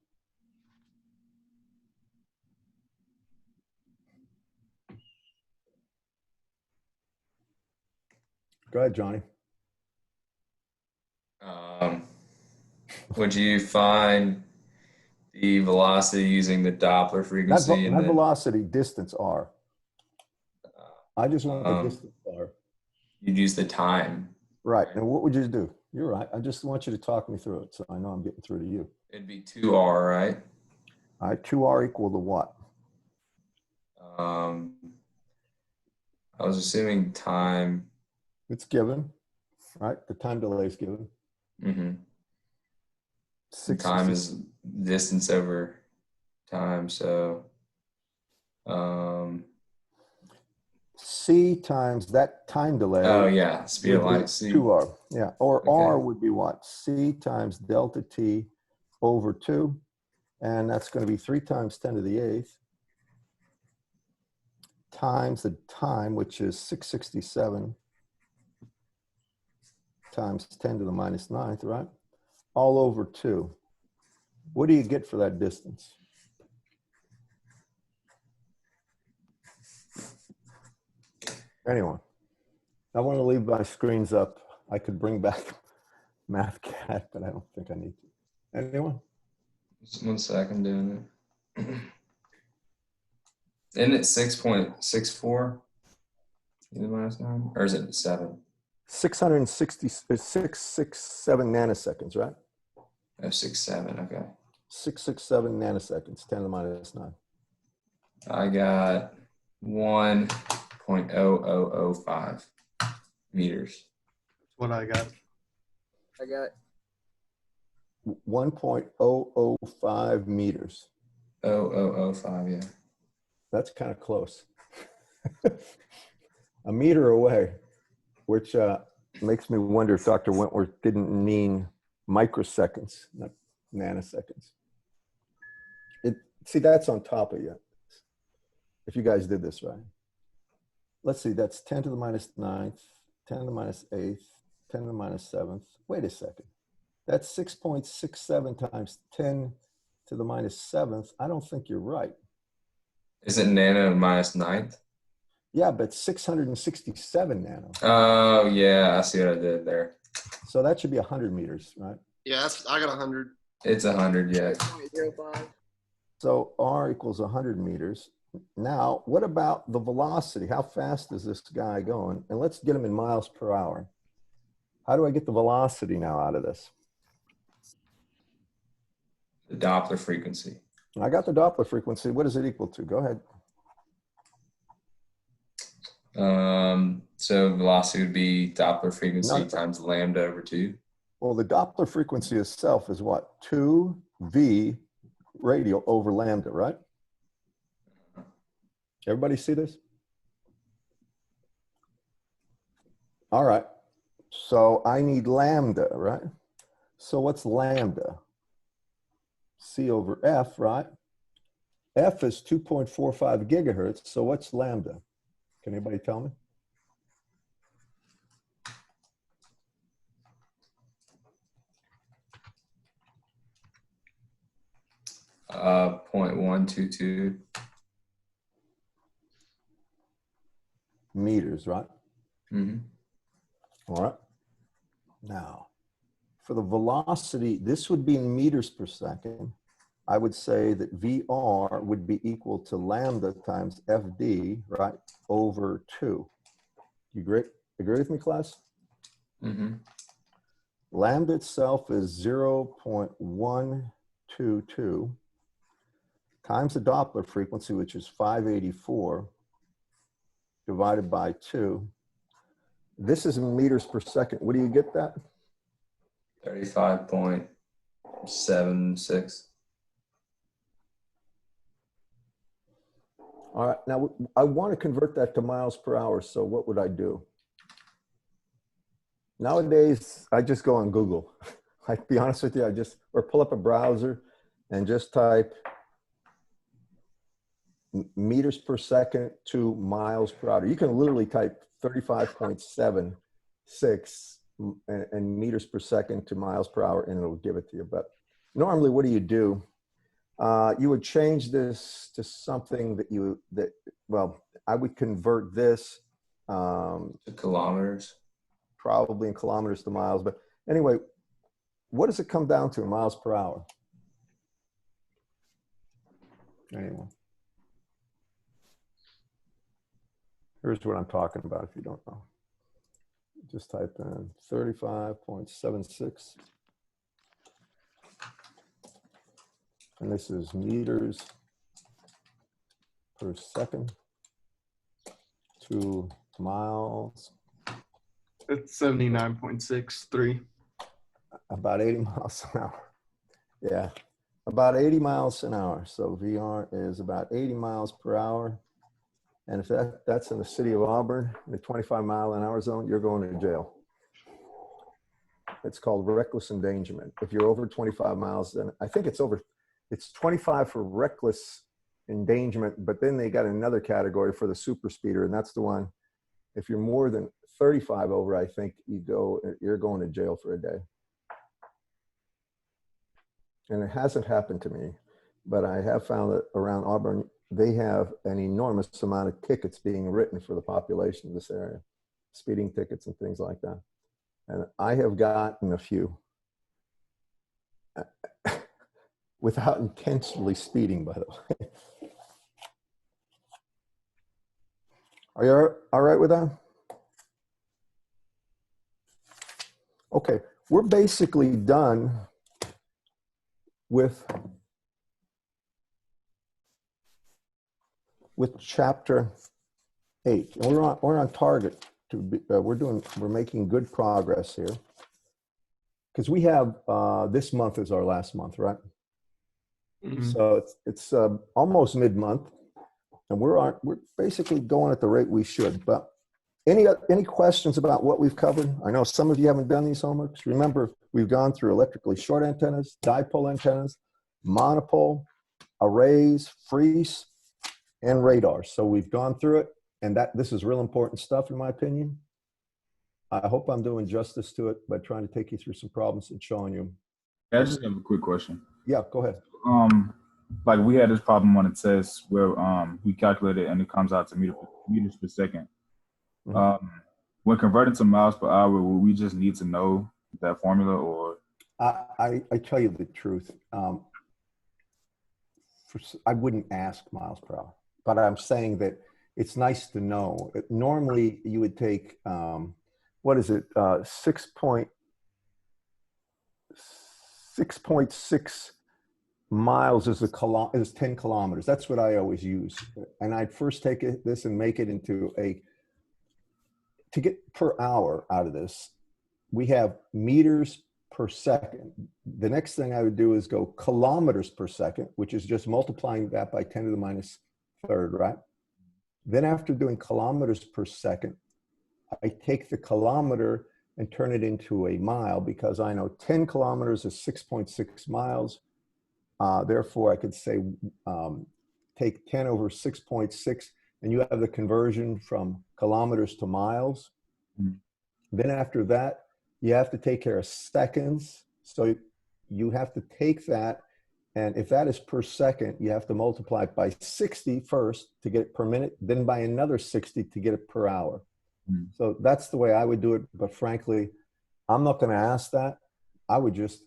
Go ahead, Johnny. Would you find the velocity using the Doppler frequency? Not velocity, distance R. I just want the distance R. You'd use the time. Right. And what would you do? You're right. I just want you to talk me through it so I know I'm getting through to you. It'd be 2R, right? All right. 2R equal to what? I was assuming time. It's given, right? The time delay is given. Mm-hmm. Time is distance over time, so C times that time delay. Oh yeah, speed of light. C. 2R. Yeah. Or Okay. R would be what? C times delta T over 2. And that's going to be 3 times 10 to the 8th times the time, which is 667 times 10 to the minus 9th, right? All over 2. What do you get for that distance? Anyone? I want to leave my screens up. I could bring back MathCAD, but I don't think I need to. Anyone? Just 1 second doing it. Isn't it 6.64? Either -9, or is it 7? 667 nanoseconds, right? Oh, 6.7. Okay. 667 nanoseconds, 10 to the -9. I got 1.0005 meters. That's what I got. I got 1.005 meters. 0005, yeah. That's kind of close. A meter away, which makes me wonder if Dr. Wentworth didn't mean microseconds, not nanoseconds. See, that's on top of you. If you guys did this right. Let's see, that's 10 to the -9th, 10 to the -8th, 10 to the -7th. Wait a second. That's 6.67 times 10 to the -7th. I don't think you're right. Is it nano -9th? Yeah, but 667 nano. Oh, yeah. I see what I did there. So that should be 100 meters, right? Yeah, I got 100. It's 100, yeah. 0.05. So R equals 100 meters. Now, what about the velocity? How fast is this guy going? And let's get him in miles per hour. How do I get the velocity now out of this? The Doppler frequency. I got the Doppler frequency. What is it equal to? Go ahead. So velocity would be Doppler frequency No. times lambda over 2. Well, the Doppler frequency itself is what? 2v radial over lambda, right? Everybody see this? All right. So I need lambda, right? So what's lambda? C over F, right? F is 2.45 gigahertz. So what's lambda? Can anybody tell me? Uh, 0.122. Meters, right? Mm-hmm. All right. Now, for the velocity, this would be in meters per second. I would say that VR would be equal to lambda times FD, right, over 2. You agree with me, class? Mm-hmm. Lambda itself is 0.122 times the Doppler frequency, which is 584, divided by 2. This is in meters per second. What do you get that? 35.76. All right, now I want to convert that to miles per hour, so what would I do? Nowadays, I just go on Google. I'd be honest with you, or pull up a browser and just type meters per second to miles per hour. You can literally type 35.76 and meters per second to miles per hour, and it'll give it to you. But normally, what do? You would change this to something well, I would convert this To kilometers. probably in kilometers to miles. But anyway, what does it come down to in miles per hour? Anyway, here's what I'm talking about if you don't know. Just type in 35.76. And this is meters per second to miles. It's 79.63. About 80 miles an hour. Yeah, about 80 miles an hour. So VR is about 80 miles per hour. And if that's in the city of Auburn, in the 25-mile-an-hour zone, you're going to jail. It's called reckless endangerment. If you're over 25 miles, then I think it's 25 for reckless endangerment, but then they got another category for the super speeder, and that's the one, if you're more than 35 over, I think you're going to jail for a day. and it hasn't happened to me, but I have found that around Auburn, they have an enormous amount of tickets being written for the population of this area, speeding tickets and things like that. And I have gotten a few without intentionally speeding, by the way. Are you all right with that? Okay, we're basically done with chapter 8. And we're on target to be, we're making good progress here. Because we have, this month is our last month, right? Mhm. So it's almost mid-month, and we're basically going at the rate we should. But any questions about what we've covered? I know some of you haven't done these homeworks. Remember, we've gone through electrically short antennas, dipole antennas, monopole, arrays, freeze, and radar. So we've gone through it, and this is real important stuff in my opinion. I hope I'm doing justice to it by trying to take you through some problems and showing you. I just have a quick question. Yeah, go ahead. Like we had this problem on a test where we calculated and it comes out to meters per second. When converting to miles per hour, will we just need to know that formula, or? I tell you the truth. I wouldn't ask miles per hour, but I'm saying that it's nice to know. Normally, you would take what is it? 6.6 miles is 10 kilometers. That's what I always use. And I'd first take this and make it into to get per hour out of this, we have meters per second. The next thing I would do is go kilometers per second, which is just multiplying that by 10 to the minus third, right? Then after doing kilometers per second, I take the kilometer and turn it into a mile, because I know 10 kilometers is 6.6 miles. Therefore, I could say take 10 over 6.6, and you have the conversion from kilometers to miles. Mm-hmm. Then after that, you have to take care of seconds. So you have to take that, and if that is per second, you have to multiply it by 60 first to get it per minute, then by another 60 to get it per hour. Mm-hmm. So that's the way I would do it. But frankly, I'm not going to ask that. I would just,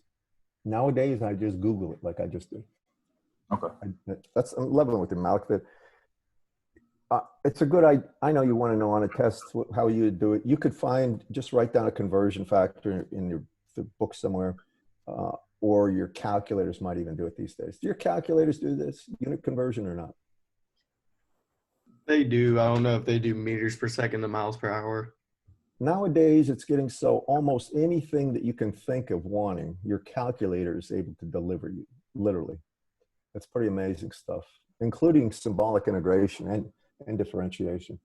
nowadays, I just Google it like I just did. Okay. I'm loving with the Malik. That it's a good, I know you want to know on a test how you would do it. You could just write down a conversion factor in the book somewhere, or your calculators might even do it these days. Do your calculators do this unit conversion or not? They do. I don't know if they do meters per second to miles per hour. Nowadays, it's getting so almost anything that you can think of wanting, your calculator is able to deliver you, literally. That's pretty amazing stuff, including symbolic integration and differentiation.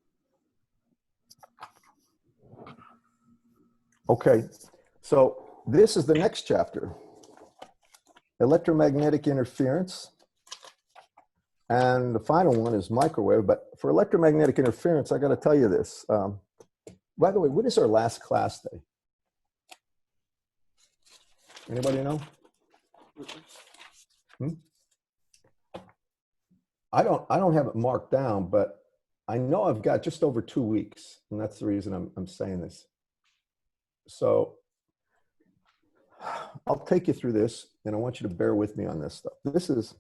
Okay, so this is the next chapter, electromagnetic interference. And the final one is microwave. But for electromagnetic interference, I got to tell you this. By the way, what is our last class day? Anybody know? I don't have it marked down, but I know I've got just over 2 weeks, and that's the reason I'm saying this. So I'll take you through this, and I want you to bear with me on this stuff. This is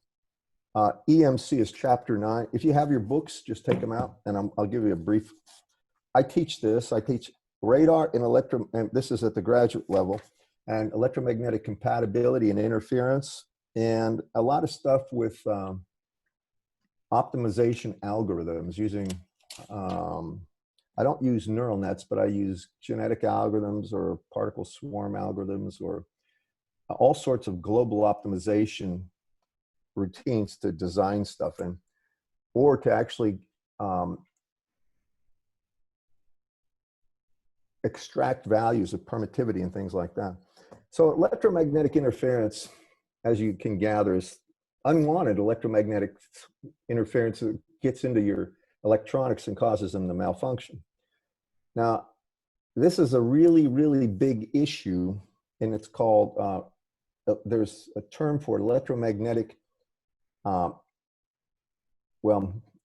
EMC is chapter 9. If you have your books, just take them out, and I'll give you a brief. I teach this. I teach radar and this is at the graduate level, and electromagnetic compatibility and interference, and a lot of stuff with optimization algorithms using, I don't use neural nets, but I use genetic algorithms or particle swarm algorithms or all sorts of global optimization routines to design stuff in, or to actually extract values of permittivity and things like that. So electromagnetic interference, as you can gather, is unwanted electromagnetic interference that gets into your electronics and causes them to malfunction. Now, this is a really, really big issue, and it's called there's a term for electromagnetic,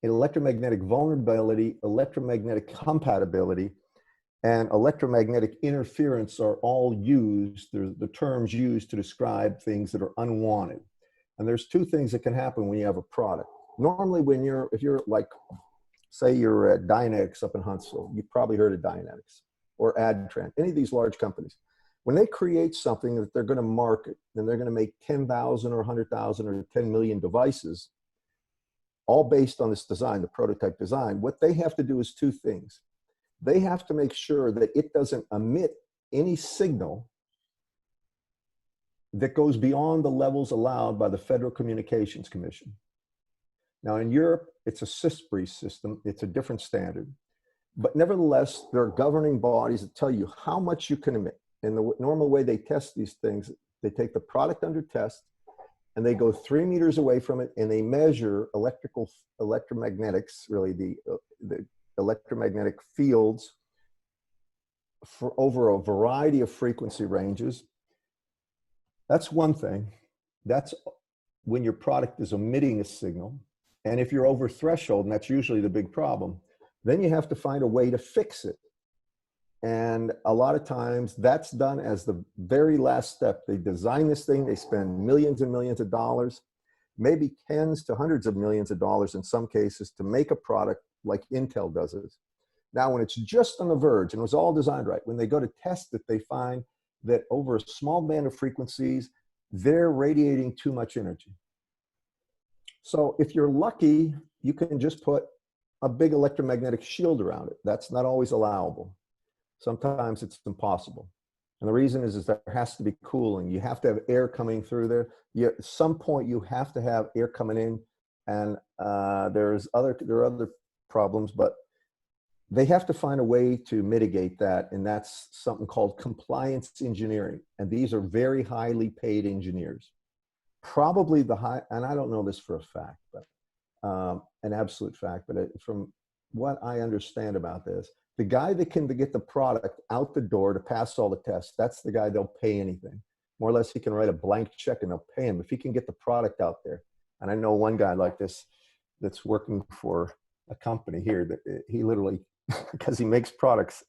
electromagnetic vulnerability, electromagnetic compatibility, and electromagnetic interference are all used, the terms used to describe things that are unwanted. And there's two things that can happen when you have a product. Normally if you're like, say you're at Dynetics up in Huntsville, you've probably heard of Dynetics or Adtran, any of these large companies. When they create something that they're going to market, and they're going to make 10,000 or 100,000 or 10 million devices, all based on this design, the prototype design, what they have to do is two things. They have to make sure that it doesn't emit any signal that goes beyond the levels allowed by the Federal Communications Commission. Now in Europe, it's a CISPRI system. It's a different standard. But nevertheless, there are governing bodies that tell you how much you can emit. And the normal way they test these things, they take the product under test and they go 3 meters away from it and they measure electromagnetics, really the electromagnetic fields for over a variety of frequency ranges. That's one thing. That's when your product is emitting a signal. And if you're over threshold, and that's usually the big problem, then you have to find a way to fix it. And a lot of times that's done as the very last step. They design this thing, they spend millions and millions of dollars, maybe tens to hundreds of millions of dollars in some cases to make a product like Intel does it. Now, when it's just on the verge and it was all designed right, when they go to test it, they find that over a small band of frequencies, they're radiating too much energy. So if you're lucky, you can just put a big electromagnetic shield around it. That's not always allowable. Sometimes it's impossible. And the reason is there has to be cooling. You have to have air coming through there. At some point, you have to have air coming in. And there are other problems, but they have to find a way to mitigate that. And that's something called compliance engineering. And these are very highly paid engineers. Probably and I don't know this for a fact, but an absolute fact, but from what I understand about this, the guy that can get the product out the door to pass all the tests, that's the guy they'll pay anything. More or less, he can write a blank check and they'll pay him if he can get the product out there. And I know one guy like this that's working for a company here that he literally, because he makes products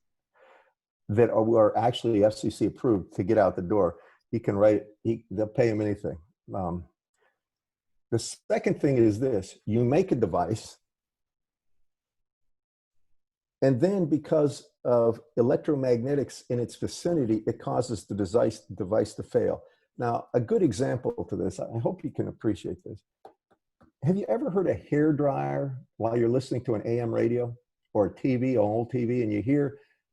that are actually FCC approved to get out the door, he can write, they'll pay him anything. The second thing is this: you make a device, and then because of electromagnetics in its vicinity, it causes the device to fail. Now, a good example to this, I hope you can appreciate this. Have you ever heard a hair dryer while you're listening to an AM radio or a TV, an old TV, and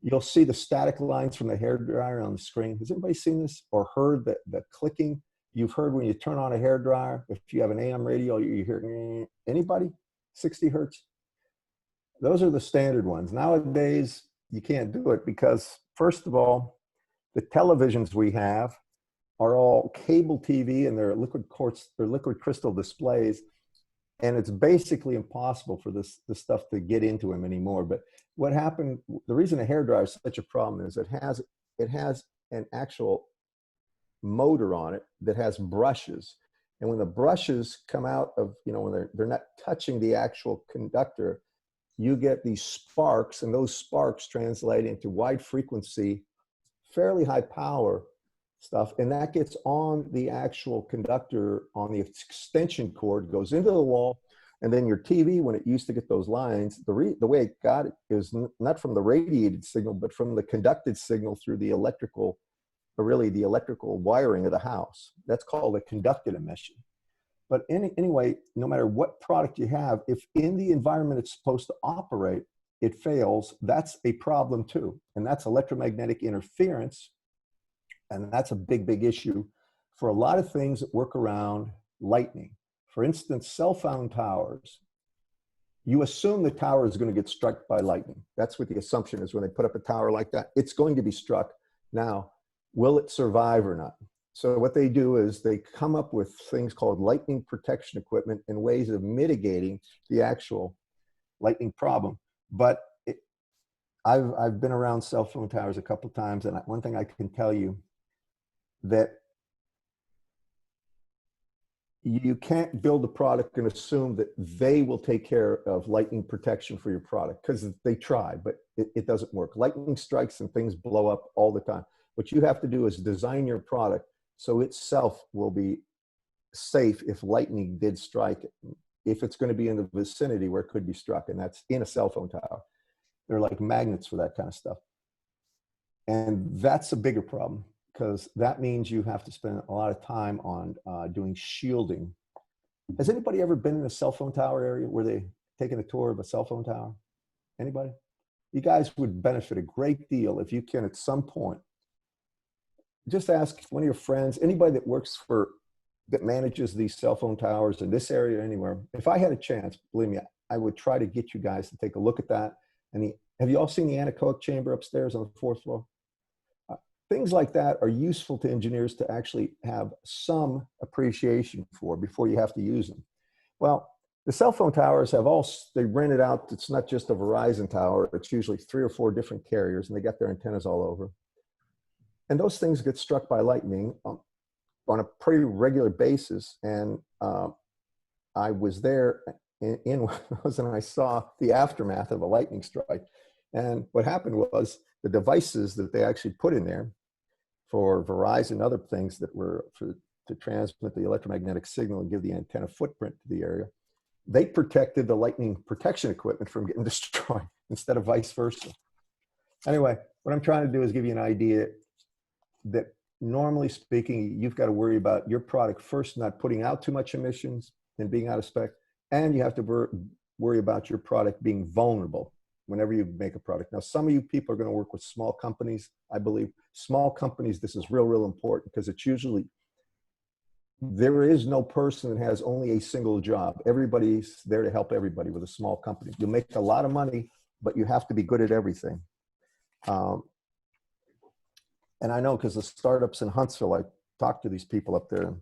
you'll see the static lines from the hair dryer on the screen? Has anybody seen this or heard the clicking? You've heard when you turn on a hair dryer, if you have an AM radio, you hear, anybody? 60 hertz? Those are the standard ones. Nowadays, you can't do it because, first of all, the televisions we have are all cable TV and they're liquid crystal displays. And it's basically impossible for this stuff to get into them anymore. But what happened, the reason a hair dryer is such a problem is it has an actual motor on it that has brushes. And when the brushes come out of, when they're not touching the actual conductor, you get these sparks, and those sparks translate into wide frequency, fairly high power stuff. And that gets on the actual conductor on the extension cord, goes into the wall. And then your TV, when it used to get those lines, the way it got it is not from the radiated signal, but from the conducted signal through the electrical wiring of the house. That's called a conducted emission. But anyway, no matter what product you have, if in the environment it's supposed to operate, it fails, that's a problem too. And that's electromagnetic interference. And that's a big, big issue for a lot of things that work around lightning. For instance, cell phone towers, you assume the tower is going to get struck by lightning. That's what the assumption is when they put up a tower like that. It's going to be struck. Now, will it survive or not? So what they do is they come up with things called lightning protection equipment and ways of mitigating the actual lightning problem. But I've been around cell phone towers a couple of times, and one thing I can tell you, that you can't build a product and assume that they will take care of lightning protection for your product, because they try, but it doesn't work. Lightning strikes and things blow up all the time. What you have to do is design your product so itself will be safe if lightning did strike it, if it's going to be in the vicinity where it could be struck, and that's in a cell phone tower. They're like magnets for that kind of stuff. And that's a bigger problem, because that means you have to spend a lot of time on doing shielding. Has anybody ever been in a cell phone tower area where they taken a tour of a cell phone tower? Anybody? You guys would benefit a great deal if you can at some point just ask one of your friends, anybody that works for, that manages these cell phone towers in this area or anywhere. If I had a chance, believe me, I would try to get you guys to take a look at that. And have you all seen the anechoic chamber upstairs on the 4th floor? Things like that are useful to engineers to actually have some appreciation for before you have to use them. Well, the cell phone towers have they rent it out. It's not just a Verizon tower. It's usually 3 or 4 different carriers, and they got their antennas all over. And those things get struck by lightning on a pretty regular basis. And I was there and I saw the aftermath of a lightning strike. And what happened was the devices that they actually put in there for Verizon and other things that were to transmit the electromagnetic signal and give the antenna footprint to the area, they protected the lightning protection equipment from getting destroyed instead of vice versa. Anyway, what I'm trying to do is give you an idea that normally speaking, you've got to worry about your product first not putting out too much emissions and being out of spec, and you have to worry about your product being vulnerable whenever you make a product. Now, some of you people are going to work with small companies. I believe small companies, this is real important, because it's usually, there is no person that has only a single job. Everybody's there to help everybody with a small company. You'll make a lot of money, but you have to be good at everything. And I know, because the startups in Huntsville, I talked to these people up there, and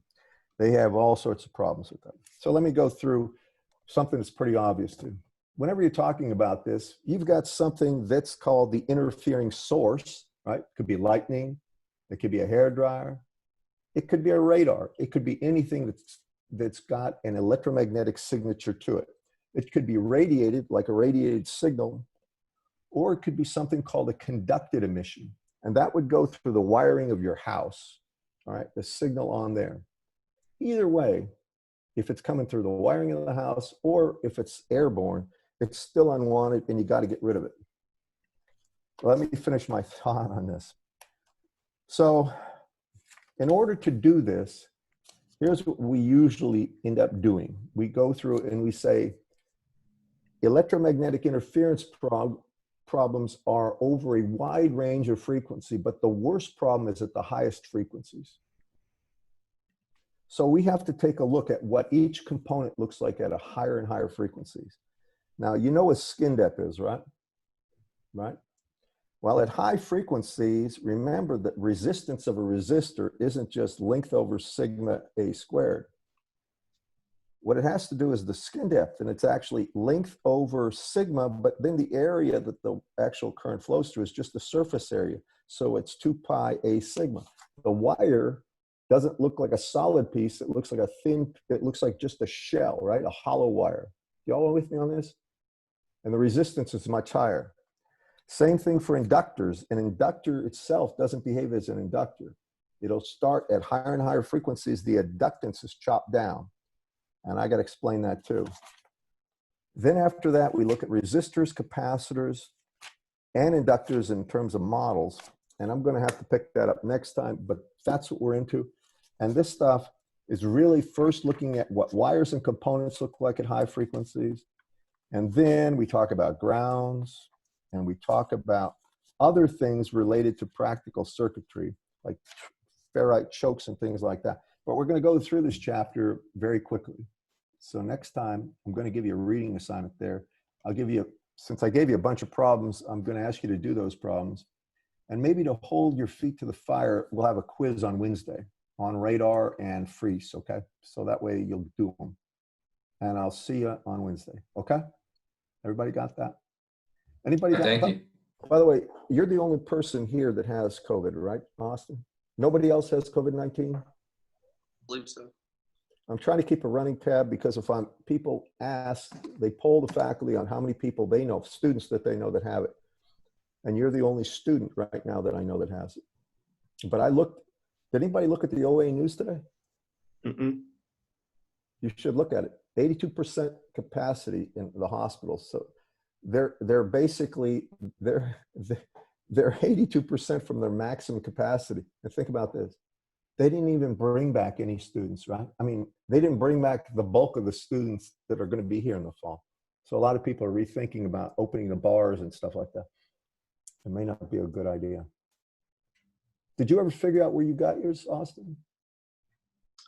they have all sorts of problems with that. So let me go through something that's pretty obvious too. Whenever you're talking about this, you've got something that's called the interfering source, right? It could be lightning, it could be a hairdryer, it could be a radar, it could be anything that's got an electromagnetic signature to it. It could be radiated, like a radiated signal, or it could be something called a conducted emission. And that would go through the wiring of your house, all right, the signal on there. Either way, if it's coming through the wiring of the house or if it's airborne, it's still unwanted and you got to get rid of it. Let me finish my thought on this. So in order to do this, here's what we usually end up doing. We go through and we say, electromagnetic interference problems are over a wide range of frequency, but the worst problem is at the highest frequencies. So we have to take a look at what each component looks like at a higher and higher frequencies. Now, you know what skin depth is, right? Right? Well, at high frequencies, remember that resistance of a resistor isn't just length over sigma A squared. What it has to do is the skin depth, and it's actually length over sigma, but then the area that the actual current flows through is just the surface area. So it's 2 pi A sigma. The wire doesn't look like a solid piece. It looks like it looks like just a shell, right? A hollow wire. Y'all with me on this? And the resistance is much higher. Same thing for inductors. An inductor itself doesn't behave as an inductor. It'll start at higher and higher frequencies. The inductance is chopped down. And I got to explain that too. Then after that, we look at resistors, capacitors, and inductors in terms of models. And I'm going to have to pick that up next time, but that's what we're into. And this stuff is really first looking at what wires and components look like at high frequencies. And then we talk about grounds, and we talk about other things related to practical circuitry, like ferrite chokes and things like that. But we're going to go through this chapter very quickly. So next time, I'm going to give you a reading assignment there. I'll give you, since I gave you a bunch of problems, I'm going to ask you to do those problems. And maybe to hold your feet to the fire, we'll have a quiz on Wednesday on radar and freeze, okay? So that way you'll do them. And I'll see you on Wednesday, okay? Everybody got that? Anybody got that? Thank you. By the way, you're the only person here that has COVID, right, Austin? Nobody else has COVID-19? believe so. I'm trying to keep a running tab because if people ask, they poll the faculty on how many people they know, students that they know that have it. And you're the only student right now that I know that has it. But I looked, did anybody look at the OA news today? Mm-mm. You should look at it. 82% capacity in the hospitals. So they're basically, they're 82% from their maximum capacity. And think about this. They didn't even bring back any students, right? I mean, they didn't bring back the bulk of the students that are going to be here in the fall. So a lot of people are rethinking about opening the bars and stuff like that. It may not be a good idea. Did you ever figure out where you got yours, Austin?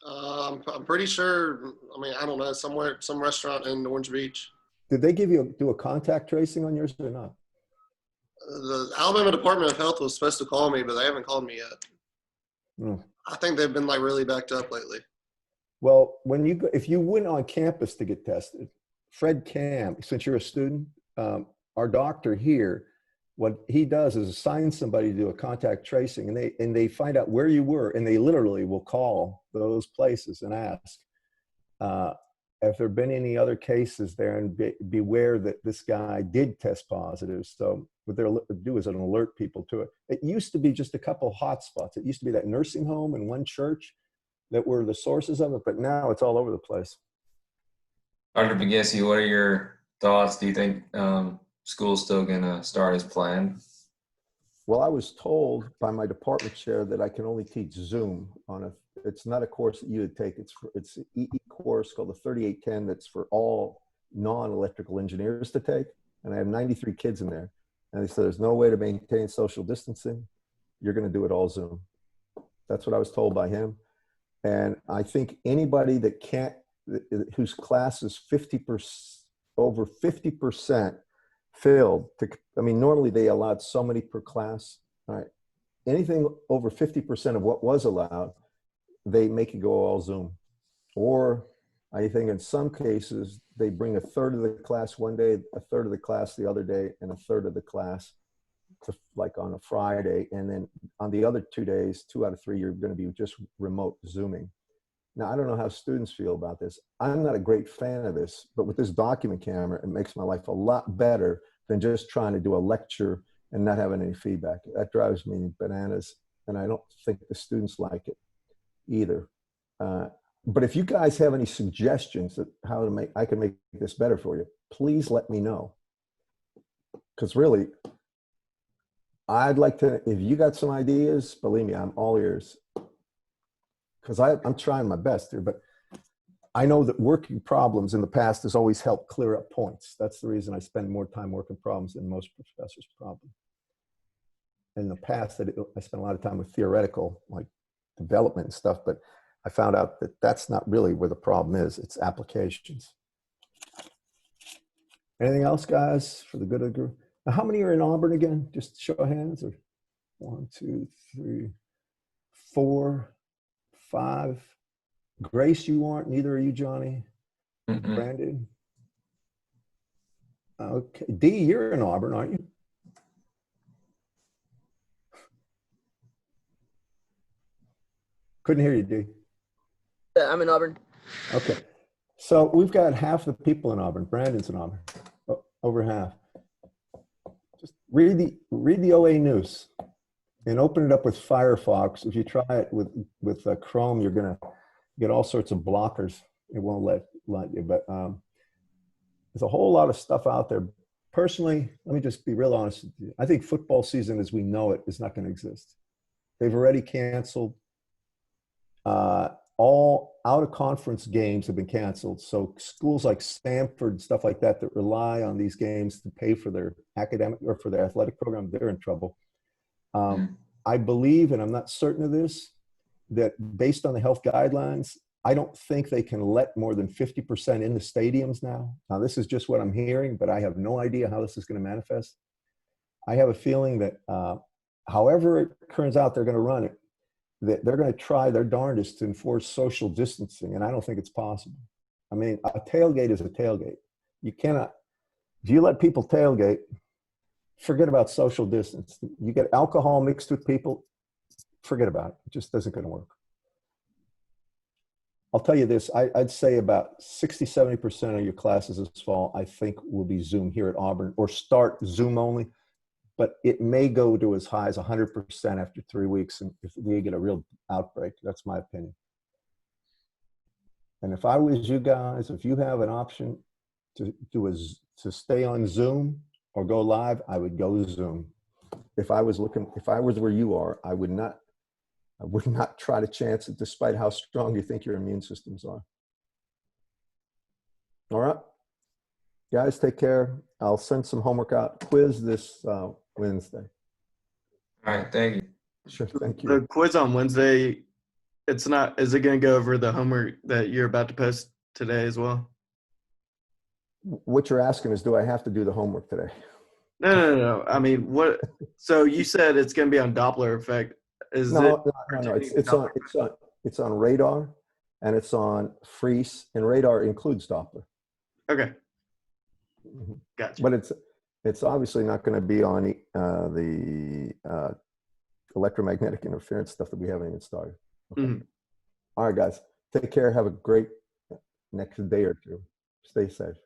I'm pretty sure. I mean, I don't know, somewhere, some restaurant in Orange Beach. Did they do a contact tracing on yours or not? The Alabama Department of Health was supposed to call me, but they haven't called me yet. Hmm. I think they've been like really backed up lately. Well, if you went on campus to get tested, Fred Camp, since you're a student, our doctor here, what he does is assign somebody to do a contact tracing, and they find out where you were, and they literally will call those places and ask if there have been any other cases there, and beware that this guy did test positive. So what they'll do is alert people to it. It used to be just a couple hot spots. It used to be that nursing home and one church that were the sources of it, but now it's all over the place. Dr. Bagassi, what are your thoughts? Do you think school's still gonna start as planned? Well, I was told by my department chair that I can only teach Zoom on it's not a course that you would take. It's an EE course called the 3810 that's for all non-electrical engineers to take. And I have 93 kids in there. And they said, there's no way to maintain social distancing. You're going to do it all Zoom. That's what I was told by him. And I think anybody that whose class is over 50% filled. Normally they allowed so many per class. All right. Anything over 50% of what was allowed, they make it go all Zoom. Or I think in some cases, they bring a third of the class one day, a third of the class the other day, and a third of the class to like on a Friday. And then on the other 2 days, 2 out of 3, you're going to be just remote Zooming. Now, I don't know how students feel about this. I'm not a great fan of this, but with this document camera, it makes my life a lot better than just trying to do a lecture and not having any feedback. That drives me bananas, and I don't think the students like it either. But if you guys have any suggestions that I can make this better for you, please let me know. Because really, I'd like to, if you got some ideas, believe me, I'm all ears. Because I'm trying my best here, but I know that working problems in the past has always helped clear up points. That's the reason I spend more time working problems than most professors probably. In the past, I spent a lot of time with theoretical, like development and stuff, but I found out that that's not really where the problem is. It's applications. Anything else, guys, for the good of the group? Now, how many are in Auburn again? Just show of hands. Or 1, 2, 3, 4, 5. Grace, you aren't. Neither are you, Johnny. Mm-mm. Brandon. Okay. D, you're in Auburn, aren't you? Couldn't hear you, D. Yeah, I'm in Auburn. Okay. So we've got half the people in Auburn. Brandon's in Auburn. Over half. Just read the OA news and open it up with Firefox. If you try it with Chrome, you're gonna get all sorts of blockers. It won't let you. But there's a whole lot of stuff out there. Personally, let me just be real honest with you. I think football season as we know it is not going to exist. They've already canceled. All out-of-conference games have been canceled. So schools like Stanford, stuff like that rely on these games to pay for their academic or for their athletic program, they're in trouble. I believe, and I'm not certain of this, that based on the health guidelines, I don't think they can let more than 50% in the stadiums now. Now, this is just what I'm hearing, but I have no idea how this is going to manifest. I have a feeling that however it turns out they're going to run it, that they're going to try their darndest to enforce social distancing, and I don't think it's possible. I mean, a tailgate is a tailgate. You cannot, if you let people tailgate, forget about social distance. You get alcohol mixed with people, forget about it. It just isn't going to work. I'll tell you this, I'd say about 60–70% of your classes this fall, I think, will be Zoom here at Auburn, or start Zoom only, but it may go to as high as 100% after 3 weeks, and if we get a real outbreak. That's my opinion. And if I was you guys, if you have an option to stay on Zoom or go live, I would go Zoom. If I was where you are, I would not try to chance it, despite how strong you think your immune systems are. All right, guys, take care. I'll send some homework out. Quiz this Wednesday. All right, thank you. Sure, thank you. The quiz on Wednesday, is it going to go over the homework that you're about to post today as well? What you're asking is, do I have to do the homework today? No. I mean, what? So you said it's going to be on Doppler effect. No. It's on radar, and it's on freeze, and radar includes Doppler. Okay. Mhm. Gotcha. But it's obviously not going to be on the electromagnetic interference stuff that we haven't even started. Okay. Mhm. All right, guys, take care. Have a great next day or two. Stay safe.